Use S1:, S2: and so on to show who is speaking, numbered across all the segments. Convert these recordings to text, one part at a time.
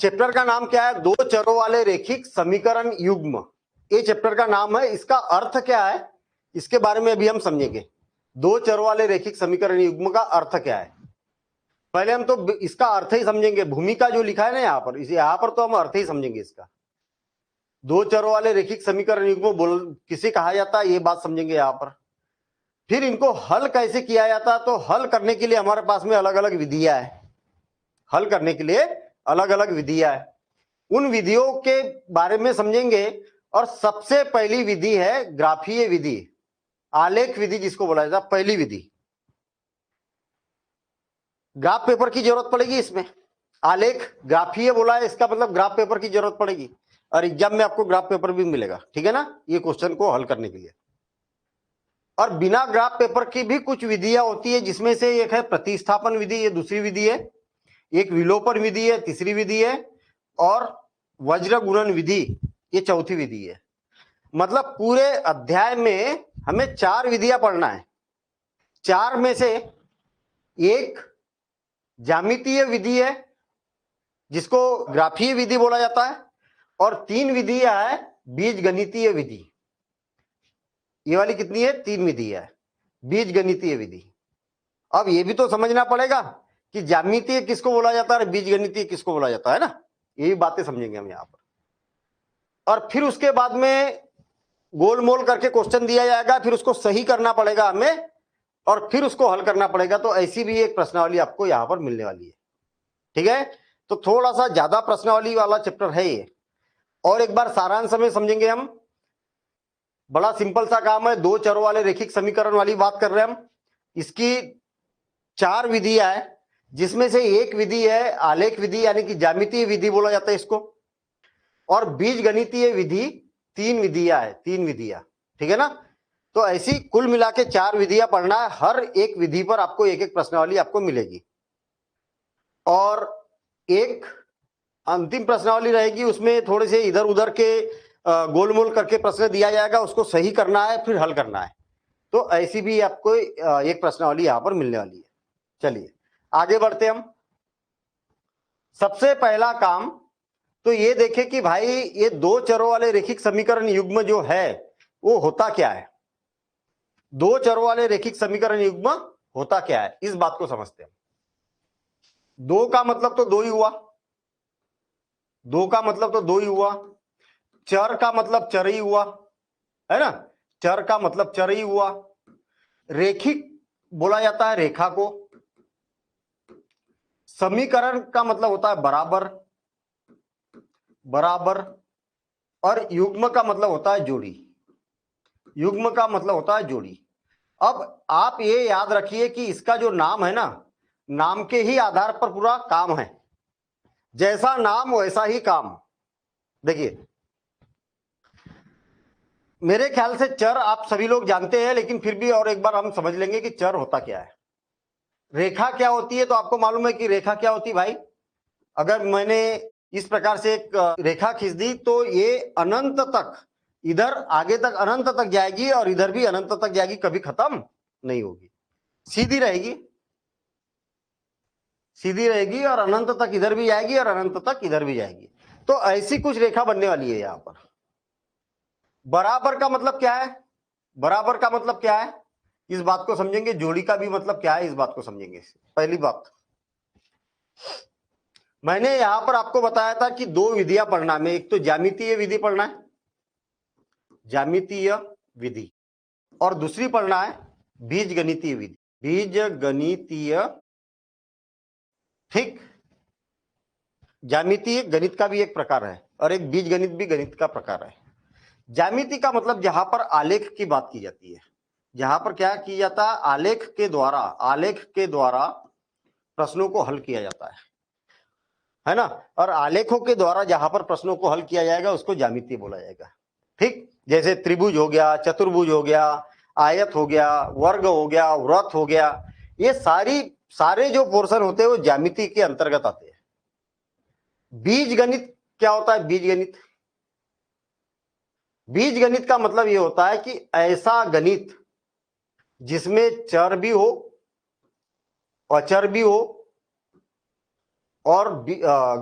S1: Chapter का नाम क्या है? दो चरों वाले रैखिक समीकरण युग्म। ये चैप्टर का नाम है। इसका अर्थ क्या है इसके बारे में अभी हम समझेंगे। दो चरों वाले रैखिक समीकरण युग्म का अर्थ क्या है, पहले हम तो इसका अर्थ ही समझेंगे। भूमिका जो लिखा है ना यहाँ पर, इसे यहाँ पर तो हम अर्थ ही समझेंगे इसका। दो चरों वाले रैखिक समीकरण युग्म किसे कहा जाता है ये बात समझेंगे यहाँ पर। फिर इनको हल कैसे किया जाता है, तो हल करने के लिए हमारे पास में अलग अलग विधियां है। हल करने के लिए अलग अलग विधियां है, उन विधियों के बारे में समझेंगे। और सबसे पहली विधि है ग्राफीय विधि, आलेख विधि जिसको बोला जाता है। पहली विधि, ग्राफ पेपर की जरूरत पड़ेगी इसमें। आलेख ग्राफीय बोला है, इसका मतलब ग्राफ पेपर की जरूरत पड़ेगी, और एग्जाम में आपको ग्राफ पेपर भी मिलेगा, ठीक है ना, ये क्वेश्चन को हल करने के लिए। और बिना ग्राफ पेपर की भी कुछ विधियां होती है, जिसमें से एक है प्रतिस्थापन विधि, ये दूसरी विधि है। एक विलोपन विधि है, तीसरी विधि है। और वज्र गुणन विधि, ये चौथी विधि है। मतलब पूरे अध्याय में हमें चार विधियां पढ़ना है। चार में से एक ज्यामितीय विधि है जिसको ग्राफीय विधि बोला जाता है, और तीन विधियां है बीजगणितीय विधि। ये वाली कितनी है? तीन विधियां है बीजगणितीय विधि। अब ये भी तो समझना पड़ेगा कि ज्यामितीय किसको बोला जाता है और बीजगणितीय किसको बोला जाता है ना, यही बातें समझेंगे हम यहाँ पर। और फिर उसके बाद में गोलमोल करके क्वेश्चन दिया जाएगा, फिर उसको सही करना पड़ेगा हमें, और फिर उसको हल करना पड़ेगा। तो ऐसी भी एक प्रश्नावली आपको यहाँ पर मिलने वाली है, ठीक है। तो थोड़ा सा ज्यादा प्रश्नावली वाला चैप्टर है ये। और एक बार सारांश में समझेंगे हम। बड़ा सिंपल सा काम है, दो चरों वाले रैखिक समीकरण वाली बात कर रहे हैं हम। इसकी चार विधियां है, जिसमें से एक विधि है आलेख विधि, यानी कि ज्यामितीय विधि बोला जाता है इसको। और बीजगणितीय विधि तीन विधियां है, तीन विधियां, ठीक है ना। तो ऐसी कुल मिला के चार विधियां पढ़ना है। हर एक विधि पर आपको एक एक प्रश्नावली आपको मिलेगी, और एक अंतिम प्रश्नावली रहेगी, उसमें थोड़े से इधर उधर के गोलमोल करके प्रश्न दिया जाएगा, उसको सही करना है फिर हल करना है। तो ऐसी भी आपको एक प्रश्नावली यहां पर मिलने वाली है। चलिए आगे बढ़ते हम। सबसे पहला काम तो ये देखें कि भाई ये दो चरों वाले रैखिक समीकरण युग्म जो है वो होता क्या है। दो चरों वाले रैखिक समीकरण युग्म होता क्या है, इस बात को समझते हैं। दो का मतलब तो दो ही हुआ, दो का मतलब तो दो ही हुआ। चर का मतलब चर ही हुआ, है ना, चर का मतलब चर ही हुआ। रैखिक बोला जाता है रेखा को। समीकरण का मतलब होता है बराबर, बराबर। और युग्म का मतलब होता है जोड़ी, युग्म का मतलब होता है जोड़ी। अब आप ये याद रखिए कि इसका जो नाम है ना, नाम के ही आधार पर पूरा काम है। जैसा नाम वैसा ही काम। देखिए मेरे ख्याल से चर आप सभी लोग जानते हैं, लेकिन फिर भी और एक बार हम समझ लेंगे कि चर होता क्या है। रेखा क्या होती है, तो आपको मालूम है कि रेखा क्या होती है भाई। अगर मैंने इस प्रकार से एक रेखा खींच दी तो ये अनंत तक, इधर आगे तक अनंत तक जाएगी और इधर भी अनंत तक जाएगी, कभी खत्म नहीं होगी, सीधी रहेगी, सीधी रहेगी, और अनंत तक इधर भी जाएगी और अनंत तक इधर भी जाएगी। तो ऐसी कुछ रेखा बनने वाली है यहां पर। बराबर का मतलब क्या है, बराबर का मतलब क्या है, इस बात को समझेंगे। जोड़ी का भी मतलब क्या है, इस बात को समझेंगे। पहली बात मैंने यहां पर आपको बताया था कि दो विधियां पढ़ना में, एक तो ज्यामितीय विधि पढ़ना है, ज्यामितीय विधि, और दूसरी पढ़ना है बीजगणितीय विधि, बीजगणितीय। ठीक, ज्यामितीय गणित का भी एक प्रकार है और एक बीजगणित भी गणित का प्रकार है। ज्यामिति का मतलब जहां पर आलेख की बात की जाती है, जहां पर क्या किया जाता है, आलेख के द्वारा, आलेख के द्वारा प्रश्नों को हल किया जाता है ना। और आलेखों के द्वारा जहां पर प्रश्नों को हल किया जाएगा उसको ज्यामिति बोला जाएगा। ठीक, जैसे त्रिभुज हो गया, चतुर्भुज हो गया, आयत हो गया, वर्ग हो गया, वृत्त हो गया, ये सारे जो पोर्शन होते हैं वो ज्यामिति के अंतर्गत आते हैं। बीजगणित क्या होता है, बीजगणित, बीजगणित का मतलब ये होता है कि ऐसा गणित जिसमें चर भी हो, अचर भी हो, और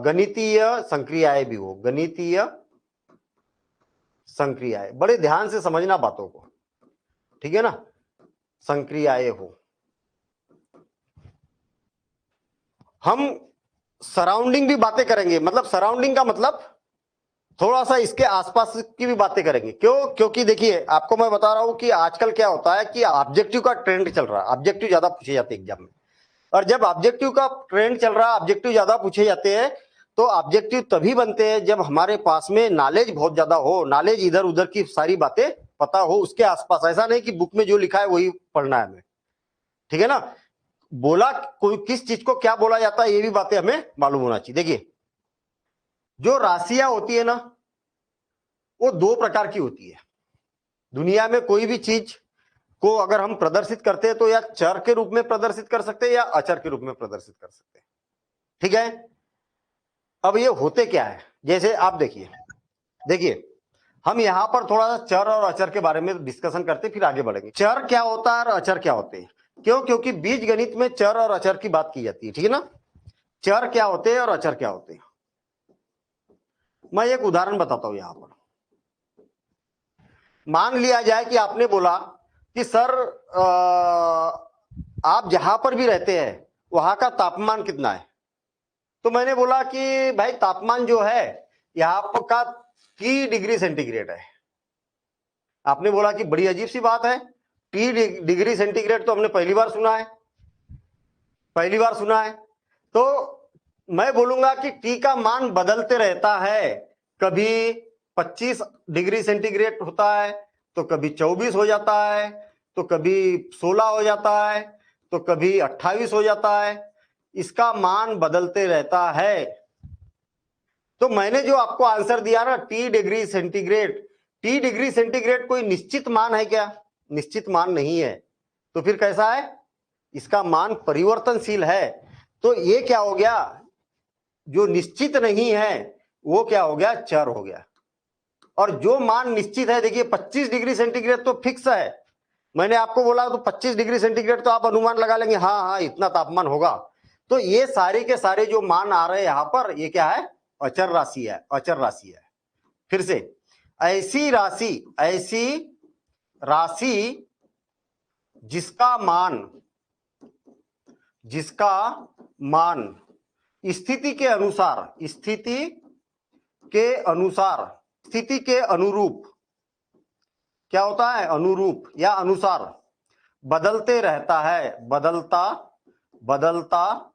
S1: गणितीय संक्रियाएं भी हो, गणितीय संक्रियाएं, बड़े ध्यान से समझना बातों को, ठीक है ना, संक्रियाएं हो। हम सराउंडिंग भी बातें करेंगे, मतलब सराउंडिंग का मतलब थोड़ा सा इसके आसपास की भी बातें करेंगे। क्यों? क्योंकि देखिए आपको मैं बता रहा हूं कि आजकल क्या होता है कि ऑब्जेक्टिव का ट्रेंड चल रहा है, ऑब्जेक्टिव ज्यादा पूछे जाते हैं एग्जाम में, और जब ऑब्जेक्टिव का ट्रेंड चल रहा है, ऑब्जेक्टिव ज्यादा पूछे जाते हैं, तो ऑब्जेक्टिव तभी बनते हैं जब हमारे पास में नॉलेज बहुत ज्यादा हो, नॉलेज इधर उधर की सारी बातें पता हो उसके आसपास। ऐसा नहीं कि बुक में जो लिखा है वही पढ़ना है हमें, ठीक है ना, बोला कोई किस चीज को क्या बोला जाता है ये भी बातें हमें मालूम होना चाहिए। देखिए जो राशियां होती है ना, वो दो प्रकार की होती है। दुनिया में कोई भी चीज को अगर हम प्रदर्शित करते हैं तो या चर के रूप में प्रदर्शित कर सकते हैं या अचर के रूप में प्रदर्शित कर सकते हैं, ठीक है। अब ये होते क्या है, जैसे आप देखिए, देखिए हम यहां पर थोड़ा सा चर और अचर के बारे में डिस्कशन करते फिर आगे बढ़ेंगे। चर क्या होता है और अचर क्या होते हैं? क्यों? क्योंकि बीज गणित में चर और अचर की बात की जाती है, ठीक है ना। चर क्या होते हैं और अचर क्या होते हैं, मैं एक उदाहरण बताता हूं। यहां पर मान लिया जाए कि आपने बोला कि सर आप जहां पर भी रहते हैं वहां का तापमान कितना है, तो मैंने बोला कि भाई तापमान जो है यहाँ पर का 3 डिग्री सेंटीग्रेड है। आपने बोला कि बड़ी अजीब सी बात है, 3 डिग्री सेंटीग्रेड तो हमने पहली बार सुना है, पहली बार सुना है। तो मैं बोलूंगा कि टी का मान बदलते रहता है, कभी 25 डिग्री सेंटीग्रेड होता है, तो कभी 24 हो जाता है, तो कभी 16 हो जाता है, तो कभी 28 हो जाता है, इसका मान बदलते रहता है। तो मैंने जो आपको आंसर दिया ना T degree centigrade, T degree centigrade कोई निश्चित मान है क्या? निश्चित मान नहीं है। तो फिर कैसा है? इसका मान परिवर्तनशील है। तो ये क्या हो गया, जो निश्चित नहीं है वो क्या हो गया, चर हो गया। और जो मान निश्चित है, देखिए 25 डिग्री सेंटीग्रेड तो फिक्स है, मैंने आपको बोला तो 25 डिग्री सेंटीग्रेड तो आप अनुमान लगा लेंगे, हाँ हाँ इतना तापमान होगा। तो ये सारे के सारे जो मान आ रहे हैं यहां पर, ये क्या है, अचर राशि है, अचर राशि है। फिर से ऐसी राशि, ऐसी राशि जिसका मान, जिसका मान स्थिति के अनुसार, स्थिति के अनुसार, स्थिति के अनुरूप, क्या होता है, अनुरूप या अनुसार बदलते रहता है, बदलता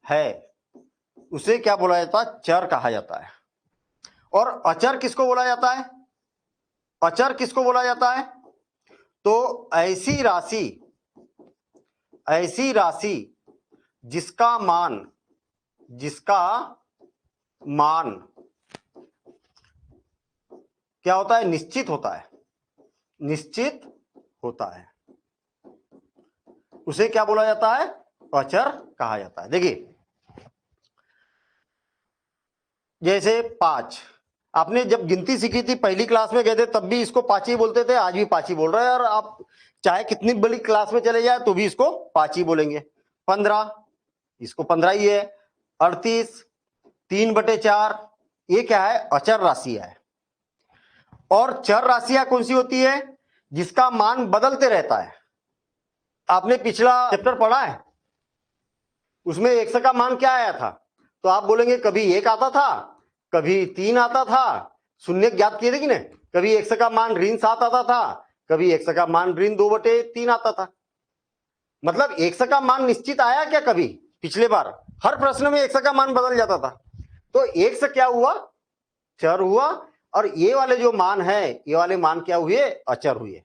S1: है, उसे क्या बोला जाता है, चर कहा जाता है। और अचर किसको बोला जाता है? अचर किसको बोला जाता है? तो ऐसी राशि, ऐसी राशि जिसका मान, जिसका मान क्या होता है, निश्चित होता है, निश्चित होता है, उसे क्या बोला जाता है, अचर कहा जाता है। देखिए जैसे 5, आपने जब गिनती सीखी थी पहली क्लास में गए थे तब भी इसको 5 ही बोलते थे, आज भी 5 ही बोल रहे हैं, और आप चाहे कितनी बड़ी क्लास में चले जाए तो भी इसको 5 ही बोलेंगे। 15, इसको 15 ही है। 38, 3/4, ये क्या है, अचर राशि है। और चर राशियां कौन सी होती है, जिसका मान बदलते रहता है। आपने पिछला चैप्टर पढ़ा है, उसमें x का मान क्या आया था, तो आप बोलेंगे कभी 1 आता था, कभी 3 आता था, शून्य ज्ञात किए थे कि नहीं, कभी x का मान ऋण 7 आता था, कभी x का मान ऋण 2/3 आता था। मतलब x का मान निश्चित आया क्या कभी? पिछले बार हर प्रश्न में x का मान बदल जाता था। तो x क्या हुआ, चर हुआ, और ये वाले जो मान है, ये वाले मान क्या हुए, अचर हुए।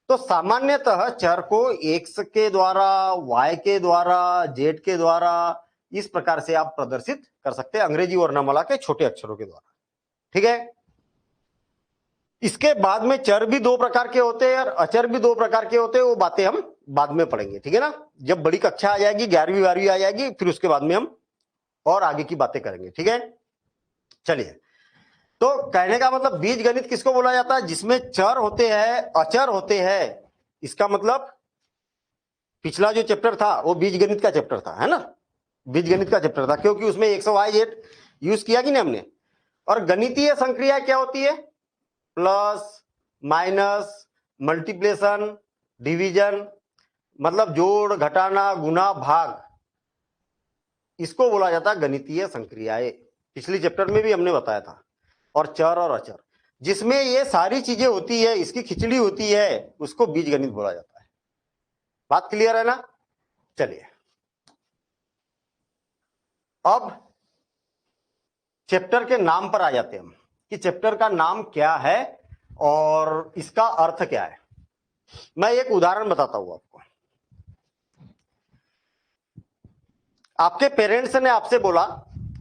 S1: तो सामान्यतः चर को x के द्वारा, y के द्वारा, z के द्वारा, इस प्रकार से आप प्रदर्शित कर सकते हैं अंग्रेजी वर्णमाला के छोटे अक्षरों के द्वारा, ठीक है। इसके बाद में चर भी 2 प्रकार के होते हैं और अचर भी 2 प्रकार के होते हैं, वो बातें हम बाद में पढ़ेंगे, ठीक है ना। जब बड़ी कक्षा आ जाएगी, 11वीं 12वीं आ जाएगी, फिर उसके बाद में हम और आगे की बातें करेंगे, ठीक है। चलिए, तो कहने का मतलब बीज गणित किसको बोला जाता है, जिसमें चर होते हैं, अचर होते हैं। इसका मतलब पिछला जो चैप्टर था वो बीज गणित का चैप्टर था, है ना, बीजगणित का चैप्टर था, क्योंकि उसमें 100y यूज किया कि नहीं हमने। और गणितीय संक्रिया क्या होती है? प्लस, माइनस, मल्टीप्लिकेशन, डिवीजन, मतलब जोड़, घटाना, गुना, भाग, इसको बोला जाता है गणितीय संक्रियाएं। पिछली चैप्टर में भी हमने बताया था। और चर और अचर, जिसमें ये सारी चीजें होती है, इसकी खिचड़ी होती है, उसको बीजगणित बोला जाता है। बात क्लियर है ना? चलिए अब चैप्टर के नाम पर आ जाते हैं हम, कि चैप्टर का नाम क्या है और इसका अर्थ क्या है। मैं एक उदाहरण बताता हूं आपको। आपके पेरेंट्स ने आपसे बोला,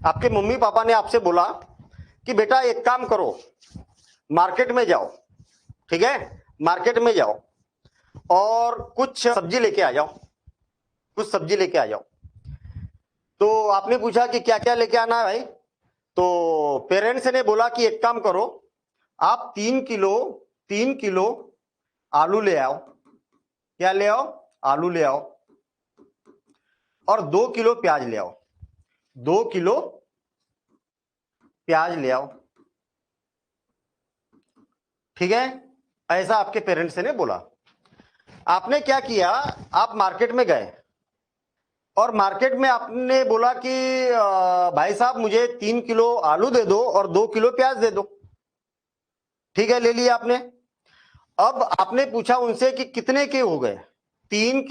S1: आपके मम्मी पापा ने आपसे बोला कि बेटा एक काम करो, मार्केट में जाओ, ठीक है, मार्केट में जाओ और कुछ सब्जी लेके आ जाओ, कुछ सब्जी लेके आ जाओ। तो आपने पूछा कि क्या क्या लेके आना है भाई? तो पेरेंट्स ने बोला कि एक काम करो, आप 3 किलो आलू ले आओ। क्या ले आओ? आलू ले आओ। और 2 किलो प्याज ले आओ। 2 किलो प्याज ले आओ, ठीक है, ऐसा आपके पेरेंट्स ने बोला। आपने क्या किया? आप मार्केट में गए और मार्केट में आपने बोला कि भाई साहब मुझे 3 किलो आलू दे दो और 2 किलो प्याज दे दो। ठीक है, ले लिया आपने। अब आपने पूछा उनसे कि कितने के हो गए? 3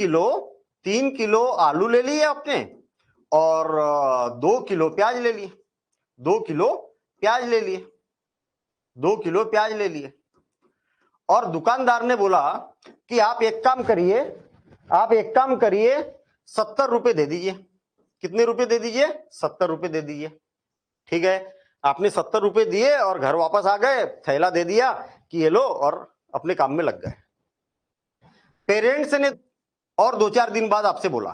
S1: किलो आलू ले लिए आपने और 2 किलो प्याज ले लिए। 2 किलो प्याज ले लिए। 2 किलो प्याज ले लिए। और दुकानदार ने बोला कि आप एक काम करिए, आप एक काम करिए, 70 रुपए दे दीजिए। कितने रुपए दे दीजिए? 70 रुपए दे दीजिए। ठीक है, आपने 70 रुपए दिए और घर वापस आ गए, थैला दे दिया कि ये लो, और अपने काम में लग गए। पेरेंट्स ने और 2-4 दिन बाद आपसे बोला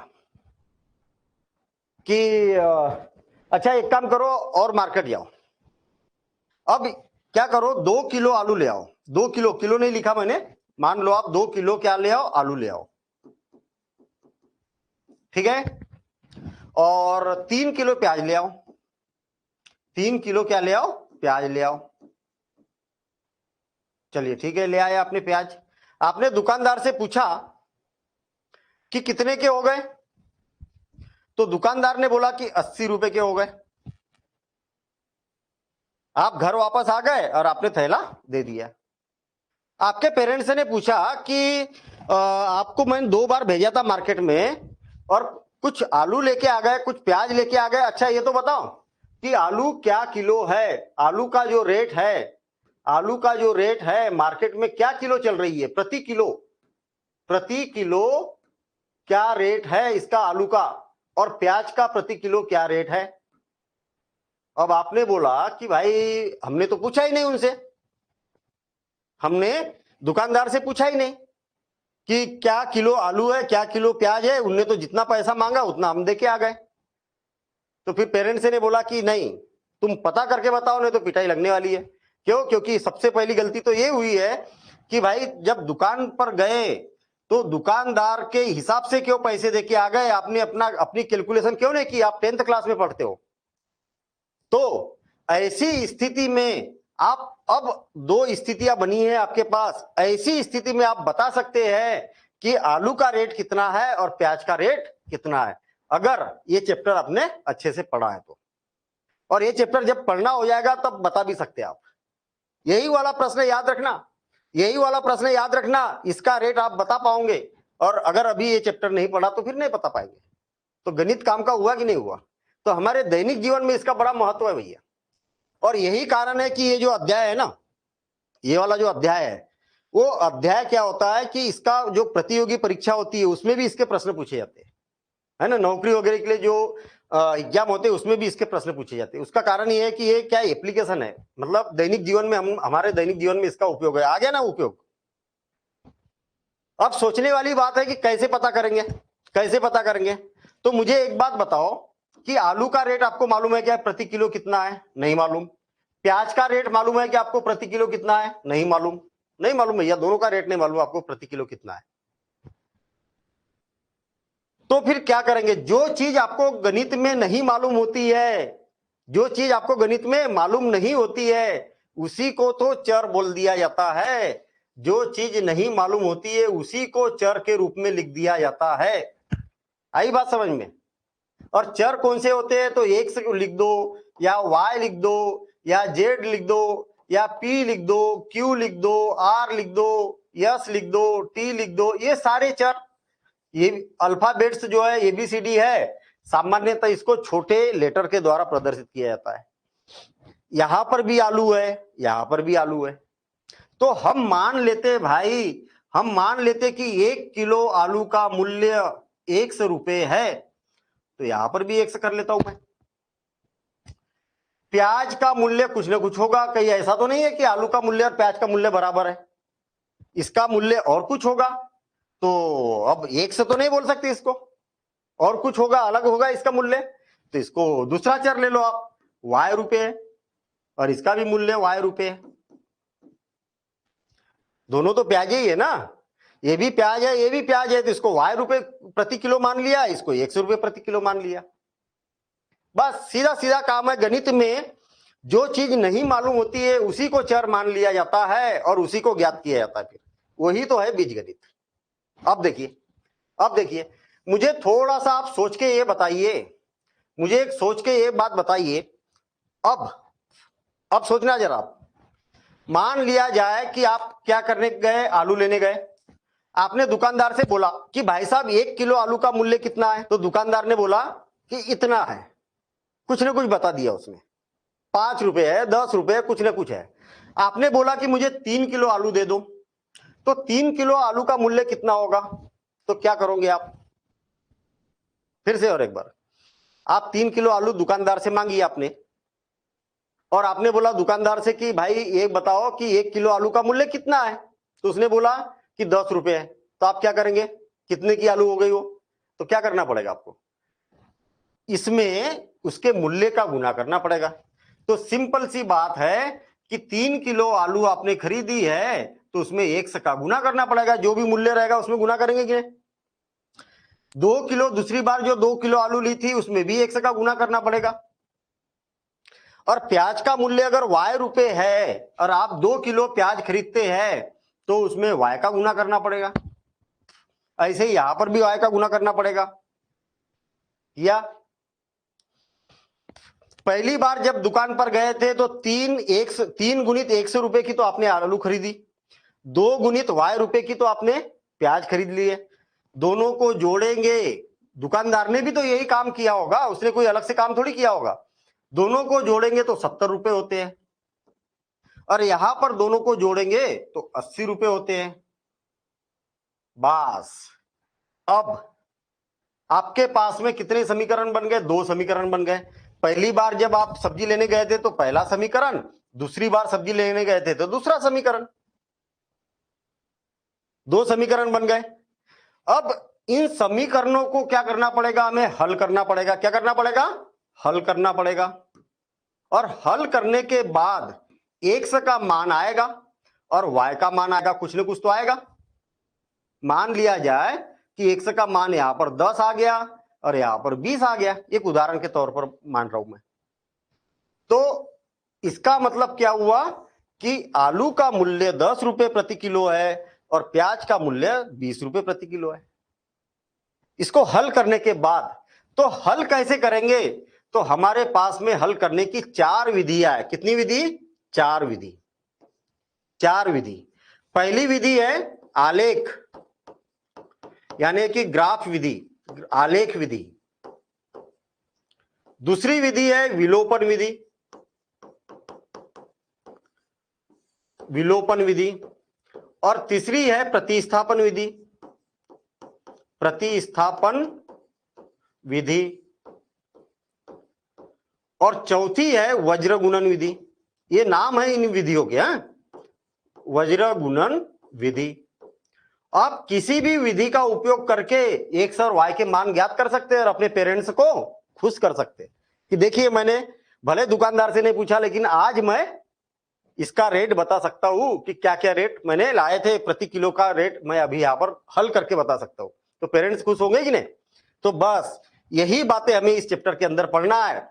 S1: कि अच्छा एक काम करो और मार्केट जाओ। अब क्या करो? 2 किलो आलू ले आओ। 2 किलो, किलो नहीं लिखा मैंने, मान लो आप 2 किलो क्या ले आओ? आलू ले आओ, ठीक है। और 3 किलो प्याज ले आओ। 3 किलो क्या ले आओ? प्याज ले आओ। चलिए ठीक है, ले आए आपने प्याज। आपने दुकानदार से पूछा कि कितने के हो गए? तो दुकानदार ने बोला कि 80 रुपए के हो गए। आप घर वापस आ गए और आपने थैला दे दिया। आपके पेरेंट्स ने पूछा कि आपको मैंने 2 बार भेजा था मार्केट में और कुछ आलू लेके आ गए, कुछ प्याज लेके आ गए। अच्छा ये तो बताओ कि आलू क्या किलो है? आलू का जो रेट है, आलू का जो रेट है मार्केट में क्या किलो चल रही है? प्रति किलो, प्रति किलो क्या रेट है इसका आलू का, और प्याज का प्रति किलो क्या रेट है? अब आपने बोला कि भाई हमने तो पूछा ही नहीं उनसे, हमने दुकानदार से पूछा ही नहीं कि क्या किलो आलू है, क्या किलो प्याज है। उनने तो जितना पैसा मांगा उतना हम देके आ गए। तो फिर पेरेंट्स ने बोला कि नहीं, तुम पता करके बताओ, नहीं तो पिटाई लगने वाली है। क्यों? क्योंकि सबसे पहली गलती तो ये हुई है कि भाई जब दुकान पर गए तो दुकानदार के हिसाब से क्यों पैसे देके आ गए? आपने अपनी कैलकुलेशन क्यों नहीं की? आप 10th क्लास में पढ़ते हो। तो ऐसी स्थिति में आप, अब 2 स्थितियां बनी है आपके पास। ऐसी स्थिति में आप बता सकते हैं कि आलू का रेट कितना है और प्याज का रेट कितना है, अगर ये चैप्टर आपने अच्छे से पढ़ा है तो। और ये चैप्टर जब पढ़ना हो जाएगा तब बता भी सकते हैं आप। यही वाला प्रश्न याद रखना, यही वाला प्रश्न याद रखना, इसका रेट आप बता पाओगे। और अगर अभी ये चैप्टर नहीं पढ़ा तो फिर नहीं बता पाएंगे। तो गणित काम का हुआ कि नहीं हुआ? तो हमारे दैनिक जीवन में इसका बड़ा महत्व है भैया। और यही कारण है कि ये जो अध्याय है ना, ये वाला जो अध्याय है, वो अध्याय क्या होता है कि इसका जो प्रतियोगी परीक्षा होती है उसमें भी इसके प्रश्न पूछे जाते हैं, है ना। नौकरी वगैरह के लिए जो एग्जाम होते हैं उसमें भी इसके प्रश्न पूछे जाते हैं। उसका कारण ये है कि ये क्या एप्लीकेशन है, मतलब दैनिक जीवन में हम, हमारे दैनिक जीवन में इसका उपयोग है। आ गया ना उपयोग। अब सोचने वाली बात है कि कैसे पता करेंगे, कैसे पता करेंगे? तो मुझे एक बात बताओ कि आलू का रेट आपको मालूम है क्या प्रति किलो कितना है? नहीं मालूम। प्याज का रेट मालूम है कि आपको प्रति किलो कितना है? नहीं मालूम। नहीं मालूम भैया, दोनों का रेट नहीं मालूम आपको प्रति किलो कितना है। तो फिर क्या करेंगे, जो चीज आपको गणित में नहीं मालूम होती है, जो चीज आपको गणित में मालूम नहीं होती है उसी को तो चर बोल दिया जाता है। जो चीज नहीं मालूम होती है उसी को चर के रूप में लिख दिया जाता है। आई बात समझ में। और चर कौन से होते हैं, तो एक्स लिख दो या वाई लिख दो या जेड लिख दो या पी लिख दो, क्यू लिख दो, आर लिख दो, यस लिख दो, टी लिख दो, ये सारे चर। ये अल्फाबेट्स जो है एबीसीडी है, सामान्यतः इसको छोटे लेटर के द्वारा प्रदर्शित किया जाता है। यहां पर भी आलू है, यहां पर भी आलू है। तो हम मान लेते भाई, हम मान लेते कि 1 किलो आलू का मूल्य 100 रुपए है, तो यहां पर भी 100 कर लेता हूं मैं। प्याज का मूल्य कुछ ना कुछ होगा, कहीं ऐसा तो नहीं है कि आलू का मूल्य और प्याज का मूल्य बराबर है, इसका मूल्य और कुछ होगा। तो अब 100 तो नहीं बोल सकते इसको, और कुछ होगा, अलग होगा इसका मूल्य। तो इसको दूसरा चर ले लो आप, y रुपए, और इसका भी मूल्य y रुपए है। दोनों तो प्याज ही है ना, ये भी प्याज है ये भी प्याज है, तो इसको y रुपए प्रति किलो मान लिया, इसको 100 रुपए प्रति किलो मान लिया। बस सीधा सीधा काम है। गणित में जो चीज नहीं मालूम होती है उसी को चर मान लिया जाता है और उसी को ज्ञात किया जाता है, फिर वही तो है बीजगणित। अब देखिए, अब देखिए, मुझे थोड़ा सा आप सोच के ये बताइए, मुझे एक सोच के ये बात बताइए। अब सोचना जरा आप। मान लिया जाए कि आप क्या करने गए, आलू लेने गए। आपने दुकानदार से बोला कि भाई साहब 1 किलो आलू का मूल्य कितना है, तो दुकानदार ने बोला कि इतना है, कुछ ना कुछ बता दिया उसने, 5 रुपए है, 10 रुपए है, कुछ ना कुछ है। आपने बोला कि मुझे 3 किलो आलू दे दो, तो 3 किलो आलू का मूल्य कितना होगा, तो क्या करोगे आप। फिर से और एक बार, आप 3 किलो आलू दुकानदार से मांगी आपने, और आपने बोला दुकानदार से कि भाई ये बताओ कि 1 किलो आलू का मूल्य कितना है, तो उसने बोला कि 10 रुपए है। तो आप क्या करेंगे, कितने की आलू हो गई वो, तो क्या करना पड़ेगा आपको, इसमें उसके मूल्य का गुना करना पड़ेगा। तो सिंपल सी बात है कि 3 किलो आलू आपने खरीदी है, तो उसमें 100 का गुना करना पड़ेगा, जो भी मूल्य रहेगा उसमें गुना करेंगे कि नहीं। 2 किलो, दूसरी बार जो 2 किलो आलू ली थी उसमें भी 100 का गुना करना पड़ेगा। और प्याज का मूल्य अगर y रुपए है और आप 2 किलो प्याज खरीदते हैं, तो उसमें y का गुना करना पड़ेगा। ऐसे ही यहां पर भी y का गुना करना पड़ेगा। या पहली बार जब दुकान पर गए थे तो 3 गुणित 100 रुपए की तो आपने आलू खरीदी, 2 गुणित y रुपए की तो आपने प्याज खरीद लिए। दोनों को जोड़ेंगे, दुकानदार ने भी तो यही काम किया होगा, उसने कोई अलग से काम थोड़ी किया होगा। दोनों को जोड़ेंगे तो 70 रुपए होते हैं, और यहां पर दोनों को जोड़ेंगे तो 80 रुपए होते हैं। बस अब आपके पास में कितने समीकरण बन गए, 2 समीकरण बन गए। पहली बार जब आप सब्जी लेने गए थे तो पहला समीकरण, दूसरी बार सब्जी लेने गए थे तो दूसरा समीकरण, 2 समीकरण बन गए। अब इन समीकरणों को क्या करना पड़ेगा, हमें हल करना पड़ेगा। क्या करना पड़ेगा, हल करना पड़ेगा। और हल करने के बाद x का मान आएगा और y का मान आएगा, कुछ न कुछ तो आएगा। मान लिया जाए कि x का मान यहां पर 10 आ गया और यहां पर 20 आ गया, एक उदाहरण के तौर पर मान रहा हूं मैं। तो इसका मतलब क्या हुआ कि आलू का मूल्य 10 रुपए प्रति किलो है और प्याज का मूल्य 20 रुपए प्रति किलो है। इसको हल करने के बाद, तो हल कैसे करेंगे, तो हमारे पास में हल करने की 4 विधियां है। कितनी विधि, 4 विधि, 4 विधि। पहली विधि है आलेख, यानी कि ग्राफ विधि, आलेख विधि। दूसरी विधि है विलोपन विधि, विलोपन विधि। और तीसरी है प्रतिस्थापन विधि, प्रतिस्थापन विधि। और चौथी है वज्र गुणन विधि। ये नाम है इन विधियों के, वज्र गुणन विधि। आप किसी भी विधि का उपयोग करके x और y के मान ज्ञात कर सकते हैं और अपने पेरेंट्स को खुश कर सकते हैं कि देखिए मैंने भले दुकानदार से नहीं पूछा, लेकिन आज मैं इसका रेट बता सकता हूं कि क्या क्या रेट मैंने लाए थे, प्रति किलो का रेट मैं अभी यहां पर हल करके बता सकता हूं। तो पेरेंट्स खुश होंगे कि नहीं। तो बस यही बातें हमें इस चैप्टर के अंदर पढ़ना है।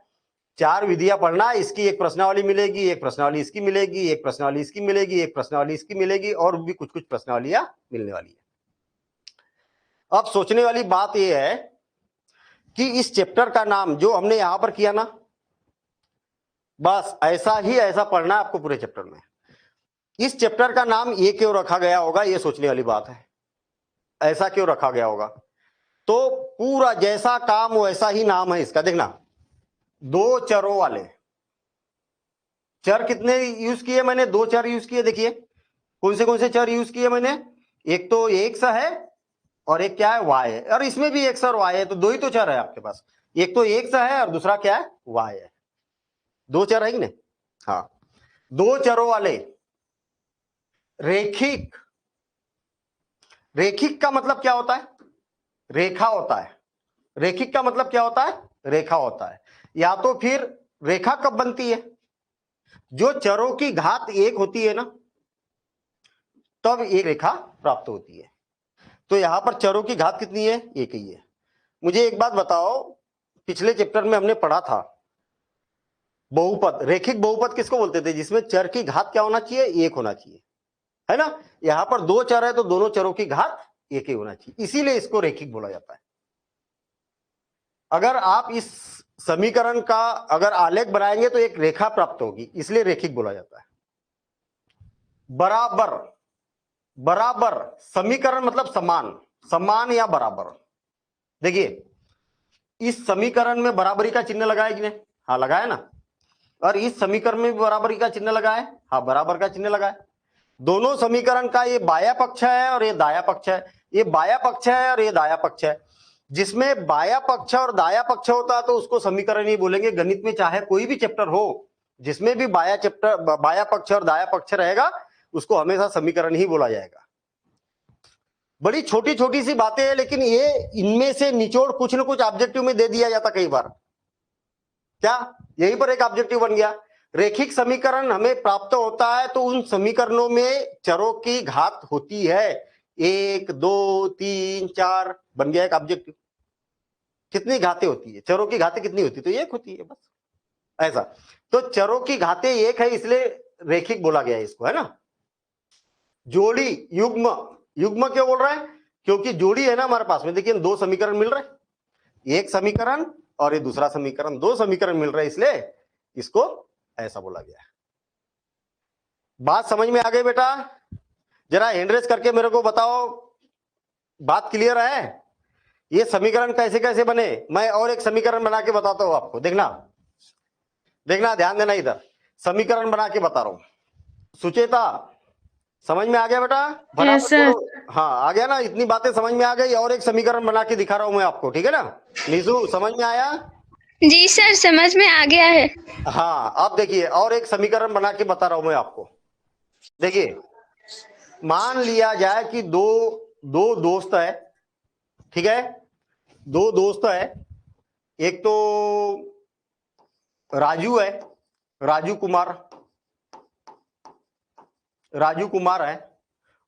S1: 4 विधियां पढ़ना है, इसकी एक प्रश्नावली मिलेगी, एक प्रश्नावली इसकी मिलेगी, एक प्रश्नावली इसकी मिलेगी, एक प्रश्नावली इसकी मिलेगी, और भी कुछ कुछ प्रश्नावलियां मिलने वाली है। अब सोचने वाली बात यह है कि इस चैप्टर का नाम जो हमने यहां पर किया ना, बस ऐसा ही ऐसा पढ़ना है आपको पूरे चैप्टर में। इस चैप्टर का नाम ये क्यों रखा गया होगा, ये सोचने वाली बात है। ऐसा क्यों रखा गया होगा, तो पूरा जैसा काम वैसा ही नाम है इसका। देखना, 2 चरों वाले चर कितने यूज किए मैंने, 2 चर यूज किए। देखिए कौन से चर यूज किए मैंने, एक तो x है और एक क्या है y है, और इसमें भी x और y है, तो 2 ही तो चर है आपके पास। एक तो x है और दूसरा क्या है, y है। 2 चर है कि नहीं? हाँ, 2 चरों वाले रेखिक। रेखिक का मतलब क्या होता है, रेखा होता है। रेखिक का मतलब क्या होता है, रेखा होता है। या तो फिर रेखा कब बनती है, जो चरों की घात 1 होती है ना, तब एक रेखा प्राप्त होती है। तो यहां पर चरों की घात कितनी है, 1 ही है। मुझे एक बात बताओ, पिछले चैप्टर में हमने पढ़ा था बहुपद। रेखिक बहुपद किसको बोलते थे, जिसमें चर की घात क्या होना चाहिए, 1 होना चाहिए, है ना। यहां पर 2 चर है तो दोनों चरों की घात 1 ही होना चाहिए, इसीलिए इसको रेखिक बोला जाता है। अगर आप इस समीकरण का अगर आलेख बनाएंगे तो एक रेखा प्राप्त होगी, इसलिए रेखिक बोला जाता है। बराबर, बराबर समीकरण मतलब समान, समान या बराबर। देखिए इस समीकरण में बराबरी का चिन्ह लगाया कि नहीं, हाँ लगाया ना। और इस समीकरण में भी बराबरी का चिन्ह लगाया, हाँ बराबर का चिन्ह लगाया। दोनों समीकरण का ये बाया पक्ष है और ये दाया पक्ष है, ये बाया पक्ष है और ये दाया पक्ष है। जिसमें बाया पक्ष और दाया पक्ष होता है तो उसको समीकरण ही बोलेंगे। गणित में चाहे कोई भी चैप्टर हो, जिसमें भी बाया पक्ष और दाया पक्ष रहेगा, उसको हमेशा समीकरण ही बोला जाएगा। बड़ी छोटी छोटी सी बातें हैं, लेकिन ये इनमें से निचोड़ कुछ न कुछ ऑब्जेक्टिव में दे दिया जाता कई बार। क्या यहीं पर एक ऑब्जेक्टिव बन गया, रेखिक समीकरण हमें प्राप्त होता है तो उन समीकरणों में चरों की घात होती है, 1 2 3 4, बन गया एक ऑब्जेक्टिव। कितनी घातें होती है, चरों की घातें कितनी होती है, तो 1 होती है बस, ऐसा। तो चरों की घातें 1 है, इसलिए रेखिक बोला गया है इसको, है ना। जोड़ी, युग्म, युग्म क्यों बोल रहा है, क्योंकि जोड़ी है ना हमारे पास में। देखिए 2 समीकरण मिल रहे हैं, एक समीकरण और ये दूसरा समीकरण, 2 समीकरण मिल रहे हैं, इसलिए इसको ऐसा बोला गया है। बात समझ में आ गई बेटा? जरा हैंड रेज करके मेरे को बताओ, बात क्लियर है? ये समीकरण कैसे कैसे बने, मैं और एक समीकरण बना के बताता हूं आपको। देखना, देखना, ध्यान देना, इधर समीकरण बना के बता रहा हूं। सुचेता समझ में आ गया बेटा?
S2: Yes sir.
S1: हाँ आ गया ना, इतनी बातें समझ में आ गई। और एक समीकरण बना के दिखा रहा हूं मैं आपको, ठीक है ना। नीजू समझ में आया?
S2: जी सर, समझ में आ गया है।
S1: हाँ अब देखिए, और एक समीकरण बना के बता रहा हूं मैं आपको। देखिए मान लिया जाए कि दो दोस्त है, ठीक है, 2 दोस्त है। एक तो राजू है, राजू कुमार है,